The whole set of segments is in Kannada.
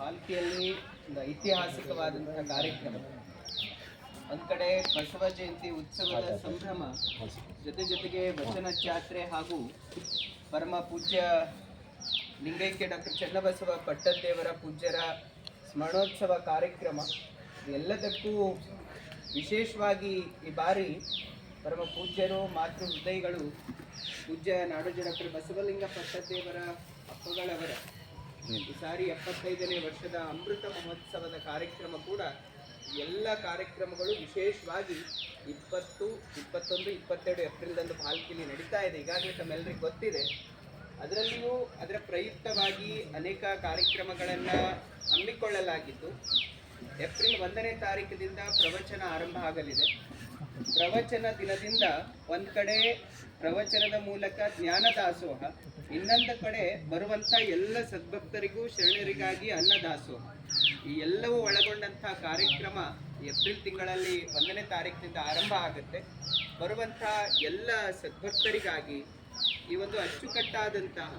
ಪಾಲ್ಕಿಯಲ್ಲಿ ಒಂದು ಐತಿಹಾಸಿಕವಾದಂತಹ ಕಾರ್ಯಕ್ರಮ. ಒಂದು ಕಡೆ ಬಸವ ಜಯಂತಿ ಉತ್ಸವದ ಸಂಭ್ರಮ, ಜೊತೆಗೆ ವಚನ ಜಾತ್ರೆ ಹಾಗೂ ಪರಮ ಪೂಜ್ಯ ಲಿಂಗೈಕ್ಯ ಡಾಕ್ಟರ್ ಚನ್ನಬಸವ ಪಟ್ಟದೇವರ ಪೂಜ್ಯರ ಸ್ಮರಣೋತ್ಸವ ಕಾರ್ಯಕ್ರಮ. ಎಲ್ಲದಕ್ಕೂ ವಿಶೇಷವಾಗಿ ಈ ಬಾರಿ ಪರಮ ಪೂಜ್ಯರು, ಮಾತೃ ಹೃದಯಗಳು, ಪೂಜ್ಯ ನಾಡೋಜ ಡಾಕ್ಟರ್ ಬಸವಲಿಂಗ ಪಟ್ಟದೇವರ ಅಪ್ಪಗಳವರ ಈ ಸಾರಿ 75ನೇ ವರ್ಷದ ಅಮೃತ ಮಹೋತ್ಸವದ ಕಾರ್ಯಕ್ರಮ ಕೂಡ ಎಲ್ಲ ಕಾರ್ಯಕ್ರಮಗಳು ವಿಶೇಷವಾಗಿ 20, 21, 22 ಏಪ್ರಿಲ್ದಂದು ಪಾಲ್ಕಿಲಿ ನಡೀತಾ ಇದೆ. ಈಗಾಗಲೇ ತಮ್ಮೆಲ್ಲರಿಗೂ ಗೊತ್ತಿದೆ. ಅದರಲ್ಲಿಯೂ ಅದರ ಪ್ರಯುಕ್ತವಾಗಿ ಅನೇಕ ಕಾರ್ಯಕ್ರಮಗಳನ್ನು ಹಮ್ಮಿಕೊಳ್ಳಲಾಗಿದ್ದು, ಏಪ್ರಿಲ್ 1ನೇ ತಾರೀಕಿನಿಂದ ಪ್ರವಚನ ಆರಂಭ ಆಗಲಿದೆ. ಪ್ರವಚನ ದಿನದಿಂದ ಒಂದು ಕಡೆ ಪ್ರವಚನದ ಮೂಲಕ ಜ್ಞಾನ ದಾಸೋಹ, ಇನ್ನೊಂದು ಕಡೆ ಬರುವಂಥ ಎಲ್ಲ ಸದ್ಭಕ್ತರಿಗೂ ಶರಣರಿಗಾಗಿ ಅನ್ನದಾಸೋಹ, ಈ ಎಲ್ಲವೂ ಒಳಗೊಂಡಂಥ ಕಾರ್ಯಕ್ರಮ ಏಪ್ರಿಲ್ ತಿಂಗಳಲ್ಲಿ 1ನೇ ತಾರೀಕಿನಿಂದ ಆರಂಭ ಆಗುತ್ತೆ. ಬರುವಂಥ ಎಲ್ಲ ಸದ್ಭಕ್ತರಿಗಾಗಿ ಈ ಒಂದು ಅಚ್ಚುಕಟ್ಟಾದಂತಹ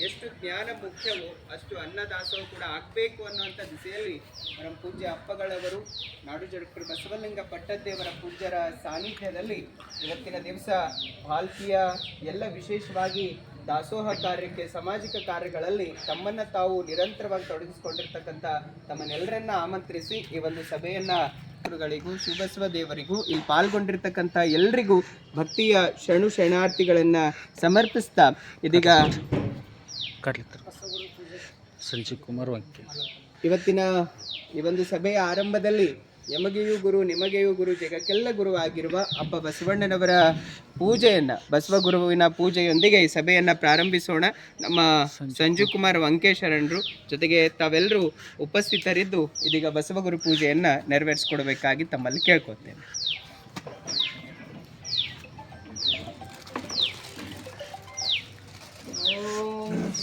ಎಷ್ಟು ಜ್ಞಾನ ಮುಖ್ಯವೋ ಅಷ್ಟು ಅನ್ನದಾಸೋಹ ಕೂಡ ಆಗಬೇಕು ಅನ್ನುವಂಥ ದಿಸೆಯಲ್ಲಿ ಪರಮ ಪೂಜ್ಯ ಅಪ್ಪಗಳವರು, ನಾಡೋಜ ಡಾಕ್ಟರ್ ಬಸವಲಿಂಗ ಪಟ್ಟದೇವರ ಪೂಜ್ಯರ ಸಾನ್ನಿಧ್ಯದಲ್ಲಿ ಇವತ್ತಿನ ದಿವಸ ಪಾಲ್ಕಿಯ ಎಲ್ಲ ವಿಶೇಷವಾಗಿ ದಾಸೋಹ ಕಾರ್ಯಕ್ಕೆ, ಸಾಮಾಜಿಕ ಕಾರ್ಯಗಳಲ್ಲಿ ತಮ್ಮನ್ನು ತಾವು ನಿರಂತರವಾಗಿ ತೊಡಗಿಸಿಕೊಂಡಿರ್ತಕ್ಕಂಥ ತಮ್ಮನ್ನೆಲ್ಲರನ್ನ ಆಮಂತ್ರಿಸಿ ಈ ಒಂದು ಸಭೆಯನ್ನು ಗಳಿಗೂ ಶಿವಬಸವ ದೇವರಿಗೂ ಇಲ್ಲಿ ಪಾಲ್ಗೊಂಡಿರ್ತಕ್ಕಂಥ ಎಲ್ರಿಗೂ ಭಕ್ತಿಯ ಶರಣಾರ್ಥಿಗಳನ್ನು ಸಮರ್ಪಿಸ್ತಾ ಇದೀಗ ಸಂಜೀವ್ ಕುಮಾರ್ ವಂಕೆ ಇವತ್ತಿನ ಈ ಒಂದು ಸಭೆಯ ಆರಂಭದಲ್ಲಿ ಯಮಗೆಯೂ ಗುರು ನಿಮಗೆಯೂ ಗುರು ಜಗಕ್ಕೆಲ್ಲ ಗುರು ಆಗಿರುವ ಅಪ್ಪ ಬಸವಣ್ಣನವರ ಪೂಜೆಯನ್ನು, ಬಸವ ಗುರುವಿನ ಪೂಜೆಯೊಂದಿಗೆ ಈ ಸಭೆಯನ್ನು ಪ್ರಾರಂಭಿಸೋಣ. ನಮ್ಮ ಸಂಜೀವ್ ಕುಮಾರ್ ವಂಕೆ ಶರಣರು ಜೊತೆಗೆ ತಾವೆಲ್ಲರೂ ಉಪಸ್ಥಿತರಿದ್ದು ಇದೀಗ ಬಸವಗುರು ಪೂಜೆಯನ್ನು ನೆರವೇರಿಸಿಕೊಡ್ಬೇಕಾಗಿ ತಮ್ಮಲ್ಲಿ ಕೇಳ್ಕೊತೇನೆ.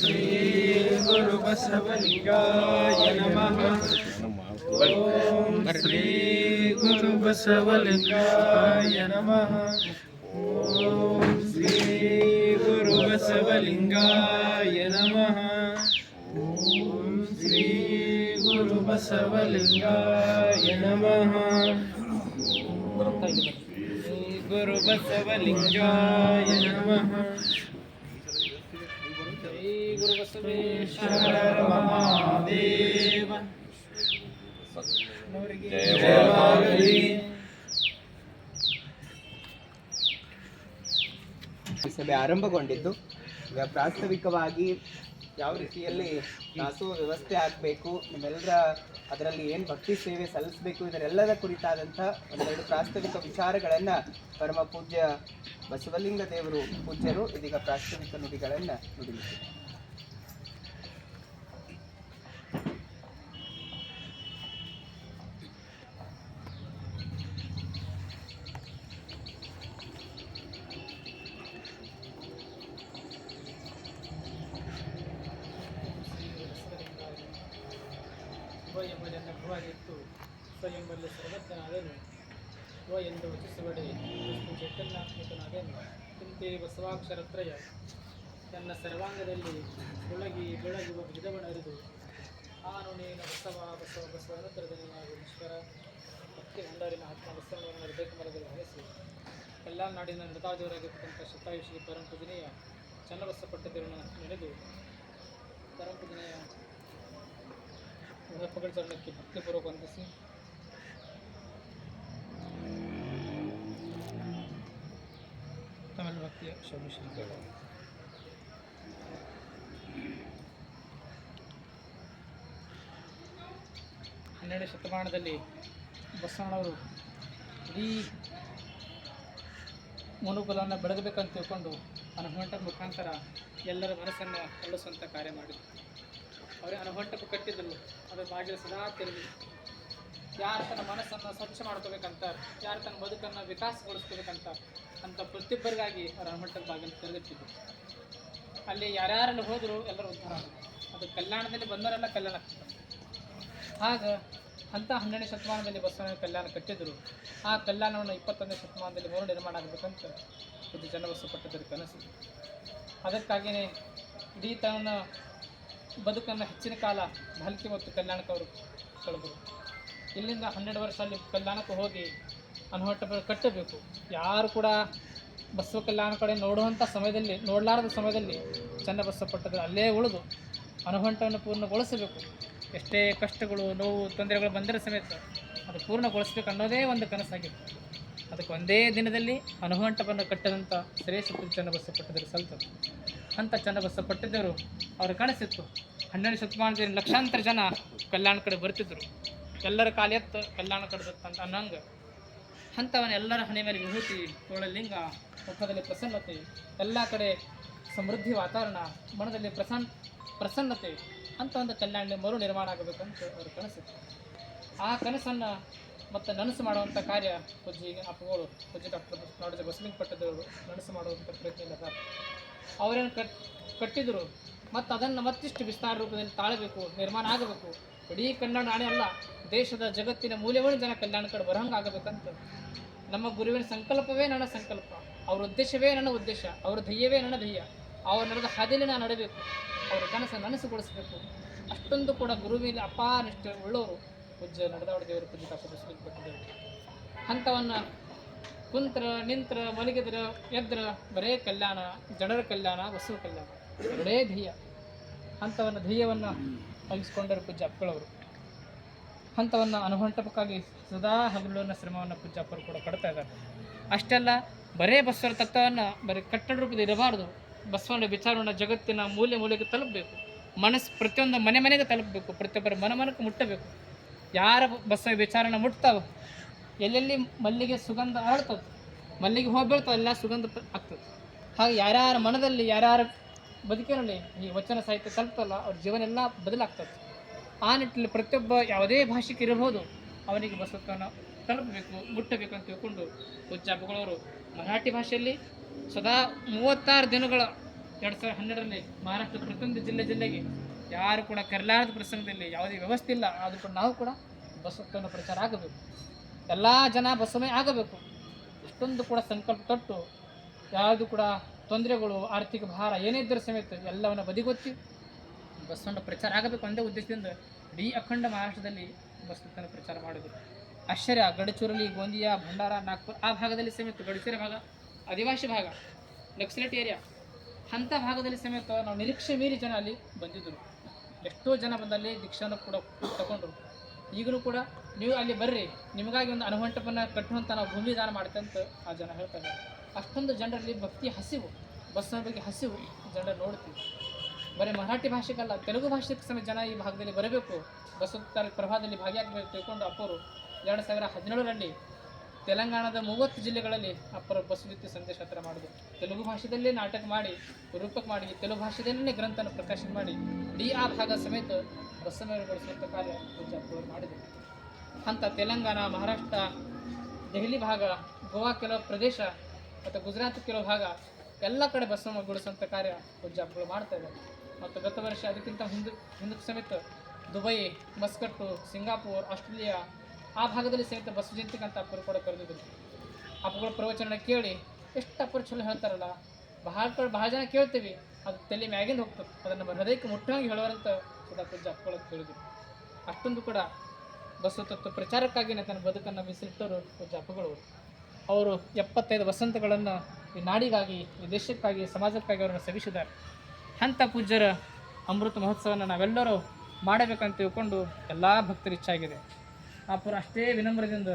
ಶ್ರೀ ಗುರು ಬಸವಲಿಂಗಾಯ ನಮಃ. ಓಂ ಶ್ರೀ ಗುರು ಬಸವಲಿಂಗಾಯ ನಮಃ. ಓಂ ಶ್ರೀ ಗುರು ಬಸವಲಿಂಗಾಯ ನಮಃ. ಓಂ ಶ್ರೀ ಗುರು ಬಸವಲಿಂಗಾಯ ನಮಃ. ಗುರು ಬಸವಲಿಂಗಾಯ ನಮಃ. ಗುರು ಬಸವೇಶ್ವರ ಮಹಾದೇವ ಜಯವಾಗಲಿ. ಸಭೆ ಆರಂಭಗೊಂಡಿದ್ದು ಈಗ ಪ್ರಾಸ್ತಾವಿಕವಾಗಿ ಯಾವ ರೀತಿಯಲ್ಲಿ ದಾಸೋಹ ವ್ಯವಸ್ಥೆ ಆಗಬೇಕು, ನಿಮ್ಮೆಲ್ಲರ ಅದರಲ್ಲಿ ಏನು ಭಕ್ತಿ ಸೇವೆ ಸಲ್ಲಿಸಬೇಕು, ಇದರೆಲ್ಲದ ಕುರಿತಾದಂಥ ಒಂದೆರಡು ಪ್ರಾಸ್ತಾವಿಕ ವಿಚಾರಗಳನ್ನು ಪರಮ ಪೂಜ್ಯ ಬಸವಲಿಂಗ ದೇವರು ಪೂಜ್ಯರು ಇದೀಗ ಪ್ರಾಸ್ತಾವಿಕ ನುಡಿಗಳನ್ನು ನುಡಿಲಿದ್ದಾರೆ. ಎಂಬುದನ್ನು ಭುವಾಗಿತ್ತು ಸ್ವಯಂಬಲ್ಲಿ ಸರ್ವಜ್ಞನಾದನು ಎಂದು ವಚಿಸುವಡೆ ವಿಷ್ಣು ಚೈತನ್ಯಾತ್ಮಕನಾದನು. ಇಂತೆ ಬಸವಾಕ್ಷರತ್ರಯ ತನ್ನ ಸರ್ವಾಂಗದಲ್ಲಿ ಬೆಳಗುವ ವಿಧವನರಿದು ಆನು ನೀನು ಬಸವ ಬಸವ ಬಸವ ಅನುತ್ತರದನಾಗು ಈಶ್ವರ ಭಕ್ತಿ ಭಂಡಾರಿನ ಆತ್ಮ ಬಸವನವರನ್ನು ಹೃದಯಕಮಲದಲ್ಲಿ ಹರಿಸಿ ಎಲ್ಲ ನಾಡಿನ ನೃತಾದೇವರಾಗಿರ್ತಕ್ಕಂಥ ಶತಾಯುಷಿ ಪರಂಪೂಜನೆಯ ಚನ್ನಬಸವ ಪಟ್ಟದೇವರನ್ನು ನೆನೆದು ಪರಂಪೂಜನೆಯ ಹಪ್ಪಗಳ ಚರಣಕ್ಕೆ ಭಕ್ತಿಪೂರ್ವಕ ವಂದಿಸಿ ತಮಿಳು ಭಕ್ತಿಯ ಶೋಭಿಶ್ರೀ 12ನೇ ಶತಮಾನದಲ್ಲಿ ಬಸವಣ್ಣವರು ಇಡೀ ಮನುಕುಲವನ್ನು ಬೆಳಗಬೇಕಂತ ತಿಳ್ಕೊಂಡು ಹನುಮಂಟದ ಮುಖಾಂತರ ಎಲ್ಲರ ಮನಸ್ಸನ್ನು ಹೊಲಿಸುವಂಥ ಕಾರ್ಯ ಮಾಡಿದರು. ಅವರೇ ಹನುಮಂಟಪ ಕಟ್ಟಿದ್ದರು, ಅದರ ಬಾಗಿಲು ಸದಾ ತೆರೆದು ಯಾರು ತನ್ನ ಮನಸ್ಸನ್ನು ಸ್ವಚ್ಛ ಮಾಡ್ಕೋಬೇಕಂತ, ಯಾರು ತನ್ನ ಬದುಕನ್ನು ವಿಕಾಸಗೊಳಿಸ್ಕೋಬೇಕಂತ ಅಂತ ಪ್ರತಿಯೊಬ್ಬರಿಗಾಗಿ ಅವರ ಹನುಮಂಟದ ಬಾಗಿಲು ತೆರೆದಿಟ್ಟಿದ್ದರು. ಅಲ್ಲಿ ಯಾರ್ಯಾರಲ್ಲಿ ಹೋದರೂ ಎಲ್ಲರೂ ಉದ್ಧಾರ ಆಗೋದು. ಅದು ಕಲ್ಯಾಣದಲ್ಲಿ ಬಂದವರೆಲ್ಲ ಕಲ್ಯಾಣ ಆಗ್ತಾರೆ. ಆಗ ಅಂಥ 12ನೇ ಶತಮಾನದಲ್ಲಿ ಬಸವಣ್ಣ ಕಲ್ಯಾಣ ಕಟ್ಟಿದ್ದರು. ಆ ಕಲ್ಯಾಣವನ್ನು 21ನೇ ಶತಮಾನದಲ್ಲಿ ಮರು ನಿರ್ಮಾಣ ಆಗಬೇಕಂತ ಇದು ಚನ್ನಬಸವ ಪಟ್ಟದೇವರ ಕನಸು. ಅದಕ್ಕಾಗಿಯೇ ಇಡೀ ತನ್ನ ಬದುಕನ್ನು ಹೆಚ್ಚಿನ ಕಾಲ ಭಾಲ್ಕಿ ಮತ್ತು ಕಲ್ಯಾಣಕ್ಕೆ ಅವರು ಕಳೆದರು. ಇಲ್ಲಿಂದ 12 ವರ್ಷ ಅಲ್ಲಿ ಕಲ್ಯಾಣಕ್ಕೆ ಹೋಗಿ ಅನುಹಂಟಪ ಕಟ್ಟಬೇಕು. ಯಾರು ಕೂಡ ಬಸವ ಕಲ್ಯಾಣ ಕಡೆ ನೋಡುವಂಥ ಸಮಯದಲ್ಲಿ, ನೋಡಲಾರದ ಸಮಯದಲ್ಲಿ ಚನ್ನಬಸವ ಪಟ್ಟದ ಅಲ್ಲೇ ಉಳಿದು ಅನುಹಂಟವನ್ನು ಪೂರ್ಣಗೊಳಿಸಬೇಕು. ಎಷ್ಟೇ ಕಷ್ಟಗಳು, ನೋವು, ತೊಂದರೆಗಳು ಬಂದರೆ ಸಮೇತ ಅದು ಪೂರ್ಣಗೊಳಿಸ್ಬೇಕು ಅನ್ನೋದೇ ಒಂದು ಕನಸಾಗಿತ್ತು. ಅದಕ್ಕೆ ಒಂದೇ ದಿನದಲ್ಲಿ ಅನುಹಂಟವನ್ನು ಕಟ್ಟದಂಥ ಶ್ರೇಷ್ಠ ಚನ್ನಬಸವ ಪಟ್ಟದರು ಸಲ್ತರು. ಅಂಥ ಚನ್ನಬಸವ ಪಟ್ಟದವರು ಅವರ ಕನಸಿತ್ತು. 12ನೇ ಶತಮಾನದಲ್ಲಿ ಲಕ್ಷಾಂತರ ಜನ ಕಲ್ಯಾಣ ಕಡೆ ಬರ್ತಿದ್ದರು. ಎಲ್ಲರ ಕಾಲೆತ್ತು ಕಲ್ಯಾಣ ಕಡೆದತ್ತಂತ ಅನ್ನಂಗೆ ಅಂಥವನ್ನ ಎಲ್ಲರ ಹಣೆ ಮೇಲೆ ವಿಭೂತಿ, ತೋಳಲಿಂಗ, ಮುಖದಲ್ಲಿ ಪ್ರಸನ್ನತೆ, ಎಲ್ಲ ಕಡೆ ಸಮೃದ್ಧಿ ವಾತಾವರಣ, ಮನದಲ್ಲಿ ಪ್ರಸನ್ನತೆ ಅಂತ ಒಂದು ಕಲ್ಯಾಣ ಮರು ನಿರ್ಮಾಣ ಆಗಬೇಕಂತ ಅವರ ಕನಸಿತ್ತು. ಆ ಕನಸನ್ನು ಮತ್ತು ನನಸು ಮಾಡುವಂಥ ಕಾರ್ಯ ಪೂಜ್ಯ ಅಪ್ಪಗಳು, ಪೂಜ್ಯ ಡಾಕ್ಟರ್ ನಾಡೋಜ ಬಸವಲಿಂಗ ಪಟ್ಟದವರು ನನಸು ಮಾಡುವಂಥ ಪ್ರಯತ್ನ ಇಲ್ಲ. ಅವರೇನು ಕಟ್ಟಿದರು ಮತ್ತು ಅದನ್ನು ಮತ್ತಿಷ್ಟು ವಿಸ್ತಾರ ರೂಪದಲ್ಲಿ ತಾಳಬೇಕು, ನಿರ್ಮಾಣ ಆಗಬೇಕು. ಇಡೀ ಕನ್ನಡ ನಾಡೇ ಅಲ್ಲ, ದೇಶದ ಜಗತ್ತಿನ ಮೂಲೆಗಳು ಜನ ಕಲ್ಯಾಣ ಕಡೆ ಬರಹಂಗೆ ಆಗಬೇಕಂತ ನಮ್ಮ ಗುರುವಿನ ಸಂಕಲ್ಪವೇ ನನ್ನ ಸಂಕಲ್ಪ, ಅವ್ರ ಉದ್ದೇಶವೇ ನನ್ನ ಉದ್ದೇಶ, ಅವ್ರ ಧ್ಯೇಯವೇ ನನ್ನ ಧ್ಯೇಯ. ಅವ್ರ ನಡೆದ ಹಾದಿಯಲ್ಲಿ ನಾನು ನಡಬೇಕು, ಅವ್ರ ಕನಸನ್ನು ನನಸುಗೊಳಿಸಬೇಕು. ಅಷ್ಟೊಂದು ಕೂಡ ಗುರುವಿನ ಅಪಾನಿಷ್ಠ ಉಳ್ಳವರು ಪೂಜ್ಯ ನಡೆದಾಡ ದೇವರು, ಪೂಜ್ಯ ಡಾಕ್ಟರ್ ಬಸವಲಿಂಗ ಪಟ್ಟದೇವರು. ಅಂಥವನ್ನು ಕುಂತ್ರ, ನಿಂತ್ರ, ಮಲಗಿದ್ರ, ಎದ್ರ ಬರೇ ಕಲ್ಯಾಣ, ಜನರ ಕಲ್ಯಾಣ, ಬಸವ ಕಲ್ಯಾಣ ಎರಡೇ ಧ್ಯೇಯ. ಅಂಥವನ್ನು ಧ್ಯೇಯವನ್ನು ಅಗಿಸ್ಕೊಂಡರು ಪೂಜ್ಯ ಅಪ್ಪಗಳವರು. ಅಂಥವನ್ನು ಅನುಹಂಟಪಕ್ಕಾಗಿ ಸದಾ ಹಗಲುನ ಶ್ರಮವನ್ನು ಪೂಜ್ಯ ಅಪ್ಪರು ಕೂಡ ಪಡ್ತಾ ಇದ್ದಾರೆ. ಅಷ್ಟೆಲ್ಲ ಬರೇ ಬಸವರ ತತ್ವವನ್ನು ಬರೀ ಕಟ್ಟಡ ರೂಪದಲ್ಲಿ ಇರಬಾರ್ದು. ಬಸವನ ವಿಚಾರವನ್ನು ಜಗತ್ತಿನ ಮೂಲೆ ಮೂಲೆಗೆ ತಲುಪಬೇಕು. ಮನಸ್ಸು ಪ್ರತಿಯೊಂದು ಮನೆ ಮನೆಗೆ ತಲುಪಬೇಕು, ಪ್ರತಿಯೊಬ್ಬರ ಮನಕ್ಕೆ ಮುಟ್ಟಬೇಕು. ಯಾರ ಬಸವ ವಿಚಾರನ ಮುಟ್ತಾವೆ, ಎಲ್ಲೆಲ್ಲಿ ಮಲ್ಲಿಗೆ ಸುಗಂಧ ಹರಡ್ತದೆ, ಮಲ್ಲಿಗೆ ಹೋಗಿ ಬೀಳ್ತದೆ, ಎಲ್ಲ ಸುಗಂಧ ಆಗ್ತದೆ. ಹಾಗೆ ಯಾರ್ಯಾರ ಮನದಲ್ಲಿ, ಯಾರ್ಯಾರ ಬದುಕಿನಲ್ಲಿ ಈ ವಚನ ಸಾಹಿತ್ಯ ತಲುಪ್ತಲ್ಲ, ಅವ್ರ ಜೀವನ ಎಲ್ಲ ಬದಲಾಗ್ತದೆ. ಆ ನಿಟ್ಟಿನಲ್ಲಿ ಪ್ರತಿಯೊಬ್ಬ ಯಾವುದೇ ಭಾಷೆಗೆ ಇರಬಹುದು, ಅವನಿಗೆ ಬಸವತ್ವವನ್ನು ತಲುಪಬೇಕು, ಮುಟ್ಟಬೇಕು ಅಂತ ತಿಳ್ಕೊಂಡು ಪೂಜ್ಯ ಅಪ್ಪಗಳವರು ಮರಾಠಿ ಭಾಷೆಯಲ್ಲಿ ಸದಾ 36 ದಿನಗಳ 2012ರಲ್ಲಿ ಮಹಾರಾಷ್ಟ್ರದ ಪ್ರತಿಯೊಂದು ಜಿಲ್ಲೆಗೆ ಯಾರು ಕೂಡ ಕರೆಲಾರದ ಪ್ರಸಂಗದಲ್ಲಿ ಯಾವುದೇ ವ್ಯವಸ್ಥೆ ಇಲ್ಲ, ಆದರೂ ಕೂಡ ನಾವು ಕೂಡ ಬಸವತ್ವವನ್ನು ಪ್ರಚಾರ ಆಗಬೇಕು, ಎಲ್ಲ ಜನ ಬಸವೇ ಆಗಬೇಕು. ಅಷ್ಟೊಂದು ಕೂಡ ಸಂಕಲ್ಪ ತೊಟ್ಟು ಯಾವುದು ಕೂಡ ತೊಂದರೆಗಳು, ಆರ್ಥಿಕ ಭಾರ ಏನೇ ಇದ್ದರೂ ಸಮೇತ ಎಲ್ಲವನ್ನು ಬದಿಗೊತ್ತಿ ಬಸವಣ್ಣ ಪ್ರಚಾರ ಆಗಬೇಕು ಒಂದೇ ಉದ್ದೇಶದಿಂದ ಇಡೀ ಅಖಂಡ ಮಹಾರಾಷ್ಟ್ರದಲ್ಲಿ ಬಸವತ್ವವನ್ನು ಪ್ರಚಾರ ಮಾಡೋದು. ಆಶ್ಚರ್ಯ, ಗಡಚೂರಲ್ಲಿ, ಗೋಂದಿಯಾ, ಭಂಡಾರ, ನಾಗ್ಪುರ ಆ ಭಾಗದಲ್ಲಿ ಸಮೇತ, ಗಡಚೂರಿ ಭಾಗ ಆದಿವಾಸಿ ಭಾಗ, ನಕ್ಸಲೇಟ್ ಏರಿಯಾ, ಅಂಥ ಭಾಗದಲ್ಲಿ ಸಮೇತ ನಾವು ನಿರೀಕ್ಷೆ ಮೀರಿ ಜನ ಅಲ್ಲಿ ಬಂದಿದ್ದರು. ಎಷ್ಟೋ ಜನ ಬಂದಲ್ಲಿ ದೀಕ್ಷಾನ ಕೂಡ ತಗೊಂಡ್ರು. ಈಗಲೂ ಕೂಡ ನೀವು ಅಲ್ಲಿ ಬರ್ರಿ, ನಿಮಗಾಗಿ ಒಂದು ಅನುಹಂಟಪನ್ನು ಕಟ್ಟುವಂಥ ನಾವು ಭೂಮಿ ದಾನ ಮಾಡ್ತೇವೆ ಅಂತ ಆ ಜನ ಹೇಳ್ತಾ ಇದ್ದಾರೆ. ಅಷ್ಟೊಂದು ಜನರಲ್ಲಿ ಭಕ್ತಿ ಹಸಿವು, ಬಸವನ ಬಗ್ಗೆ ಹಸಿವು ಜನರು ನೋಡ್ತೀವಿ. ಬರೀ ಮರಾಠಿ ಭಾಷೆಗಲ್ಲ, ತೆಲುಗು ಭಾಷೆಗೆ ಸಮೇತ ಜನ ಈ ಭಾಗದಲ್ಲಿ ಬರಬೇಕು, ಬಸವ ಪ್ರಭಾವದಲ್ಲಿ ಭಾಗಿಯಾಗಬೇಕು ತಿಳ್ಕೊಂಡು ಅಪ್ಪರು 2017ರಲ್ಲಿ ತೆಲಂಗಾಣದ 30 ಜಿಲ್ಲೆಗಳಲ್ಲಿ ಅಪ್ಪರ ಬಸವಜ್ಯೋತಿ ಸಂದೇಶ ಹತ್ರ ಮಾಡಿದ್ರು. ತೆಲುಗು ಭಾಷೆದಲ್ಲೇ ನಾಟಕ ಮಾಡಿ, ರೂಪಕ್ಕೆ ಮಾಡಿ, ತೆಲುಗು ಭಾಷೆದಲ್ಲೇ ಗ್ರಂಥನ ಪ್ರಕಾಶನ ಮಾಡಿ ಇಡೀ ಆ ಭಾಗ ಸಮೇತ ಬಸವಗೊಳಿಸುವಂಥ ಕಾರ್ಯ ಪೂಜ್ಯ ಅಪ್ಪವರು ಮಾಡಿದರು. ಅಂಥ ತೆಲಂಗಾಣ, ಮಹಾರಾಷ್ಟ್ರ, ದೆಹಲಿ ಭಾಗ, ಗೋವಾ ಕೆಲವು ಪ್ರದೇಶ ಮತ್ತು ಗುಜರಾತ್ ಕೆಲವು ಭಾಗ ಎಲ್ಲ ಕಡೆ ಬಸವಗೊಳಿಸುವಂಥ ಕಾರ್ಯ ಪೂಜ್ಯ ಅಪ್ಪಗಳು ಮಾಡ್ತಾ ಇದ್ದಾರೆ. ಮತ್ತು ಗತ ವರ್ಷ ಅದಕ್ಕಿಂತ ಹಿಂದಕ್ಕೆ ಸಮೇತ ದುಬೈ, ಮಸ್ಕಟ್ಟು, ಸಿಂಗಾಪುರ್, ಆಸ್ಟ್ರೇಲಿಯಾ ಆ ಭಾಗದಲ್ಲಿ ಸಮೇತ ಬಸವ ಜಯಂತಿಗಂತ ಅಪ್ಪರು ಕೂಡ ಕರೆದಿದ್ದರು. ಅಪ್ಪಗಳ ಪ್ರವಚನ ಕೇಳಿ ಎಷ್ಟು ಅಪ್ಪರು ಚಲೋ ಹೇಳ್ತಾರಲ್ಲ, ಭಾಳ ಜನ ಕೇಳ್ತೀವಿ, ಅದು ತಲೆ ಮ್ಯಾಗಿಂದ ಹೋಗ್ತದೆ, ಅದನ್ನು ನಮ್ಮ ಹೃದಯಕ್ಕೆ ಮುಟ್ಟಂಗೆ ಹೇಳುವಂಥ ಸದಾ ಪೂಜ್ಯ ಅಪ್ಪಗಳು ಕೇಳಿದ್ರು. ಅಷ್ಟೊಂದು ಕೂಡ ಬಸವ ತತ್ವ ಪ್ರಚಾರಕ್ಕಾಗಿಯೇ ತನ್ನ ಬದುಕನ್ನು ಮೀಸಲಿಟ್ಟವರು ಪೂಜ್ಯ ಅಪ್ಪಗಳವರು. ಅವರು 75 ವಸಂತಗಳನ್ನು ಈ ನಾಡಿಗಾಗಿ, ಈ ದೇಶಕ್ಕಾಗಿ, ಸಮಾಜಕ್ಕಾಗಿ ಅವರನ್ನು ಸವಿಸಿದ್ದಾರೆ. ಅಂಥ ಪೂಜ್ಯರ ಅಮೃತ ಮಹೋತ್ಸವವನ್ನು ನಾವೆಲ್ಲರೂ ಮಾಡಬೇಕಂತ ತಿಳ್ಕೊಂಡು ಎಲ್ಲ ಭಕ್ತರ ಇಚ್ಛಾಗಿದೆ. ಅಪ್ಪರು ಅಷ್ಟೇ ವಿನಮ್ರದಿಂದ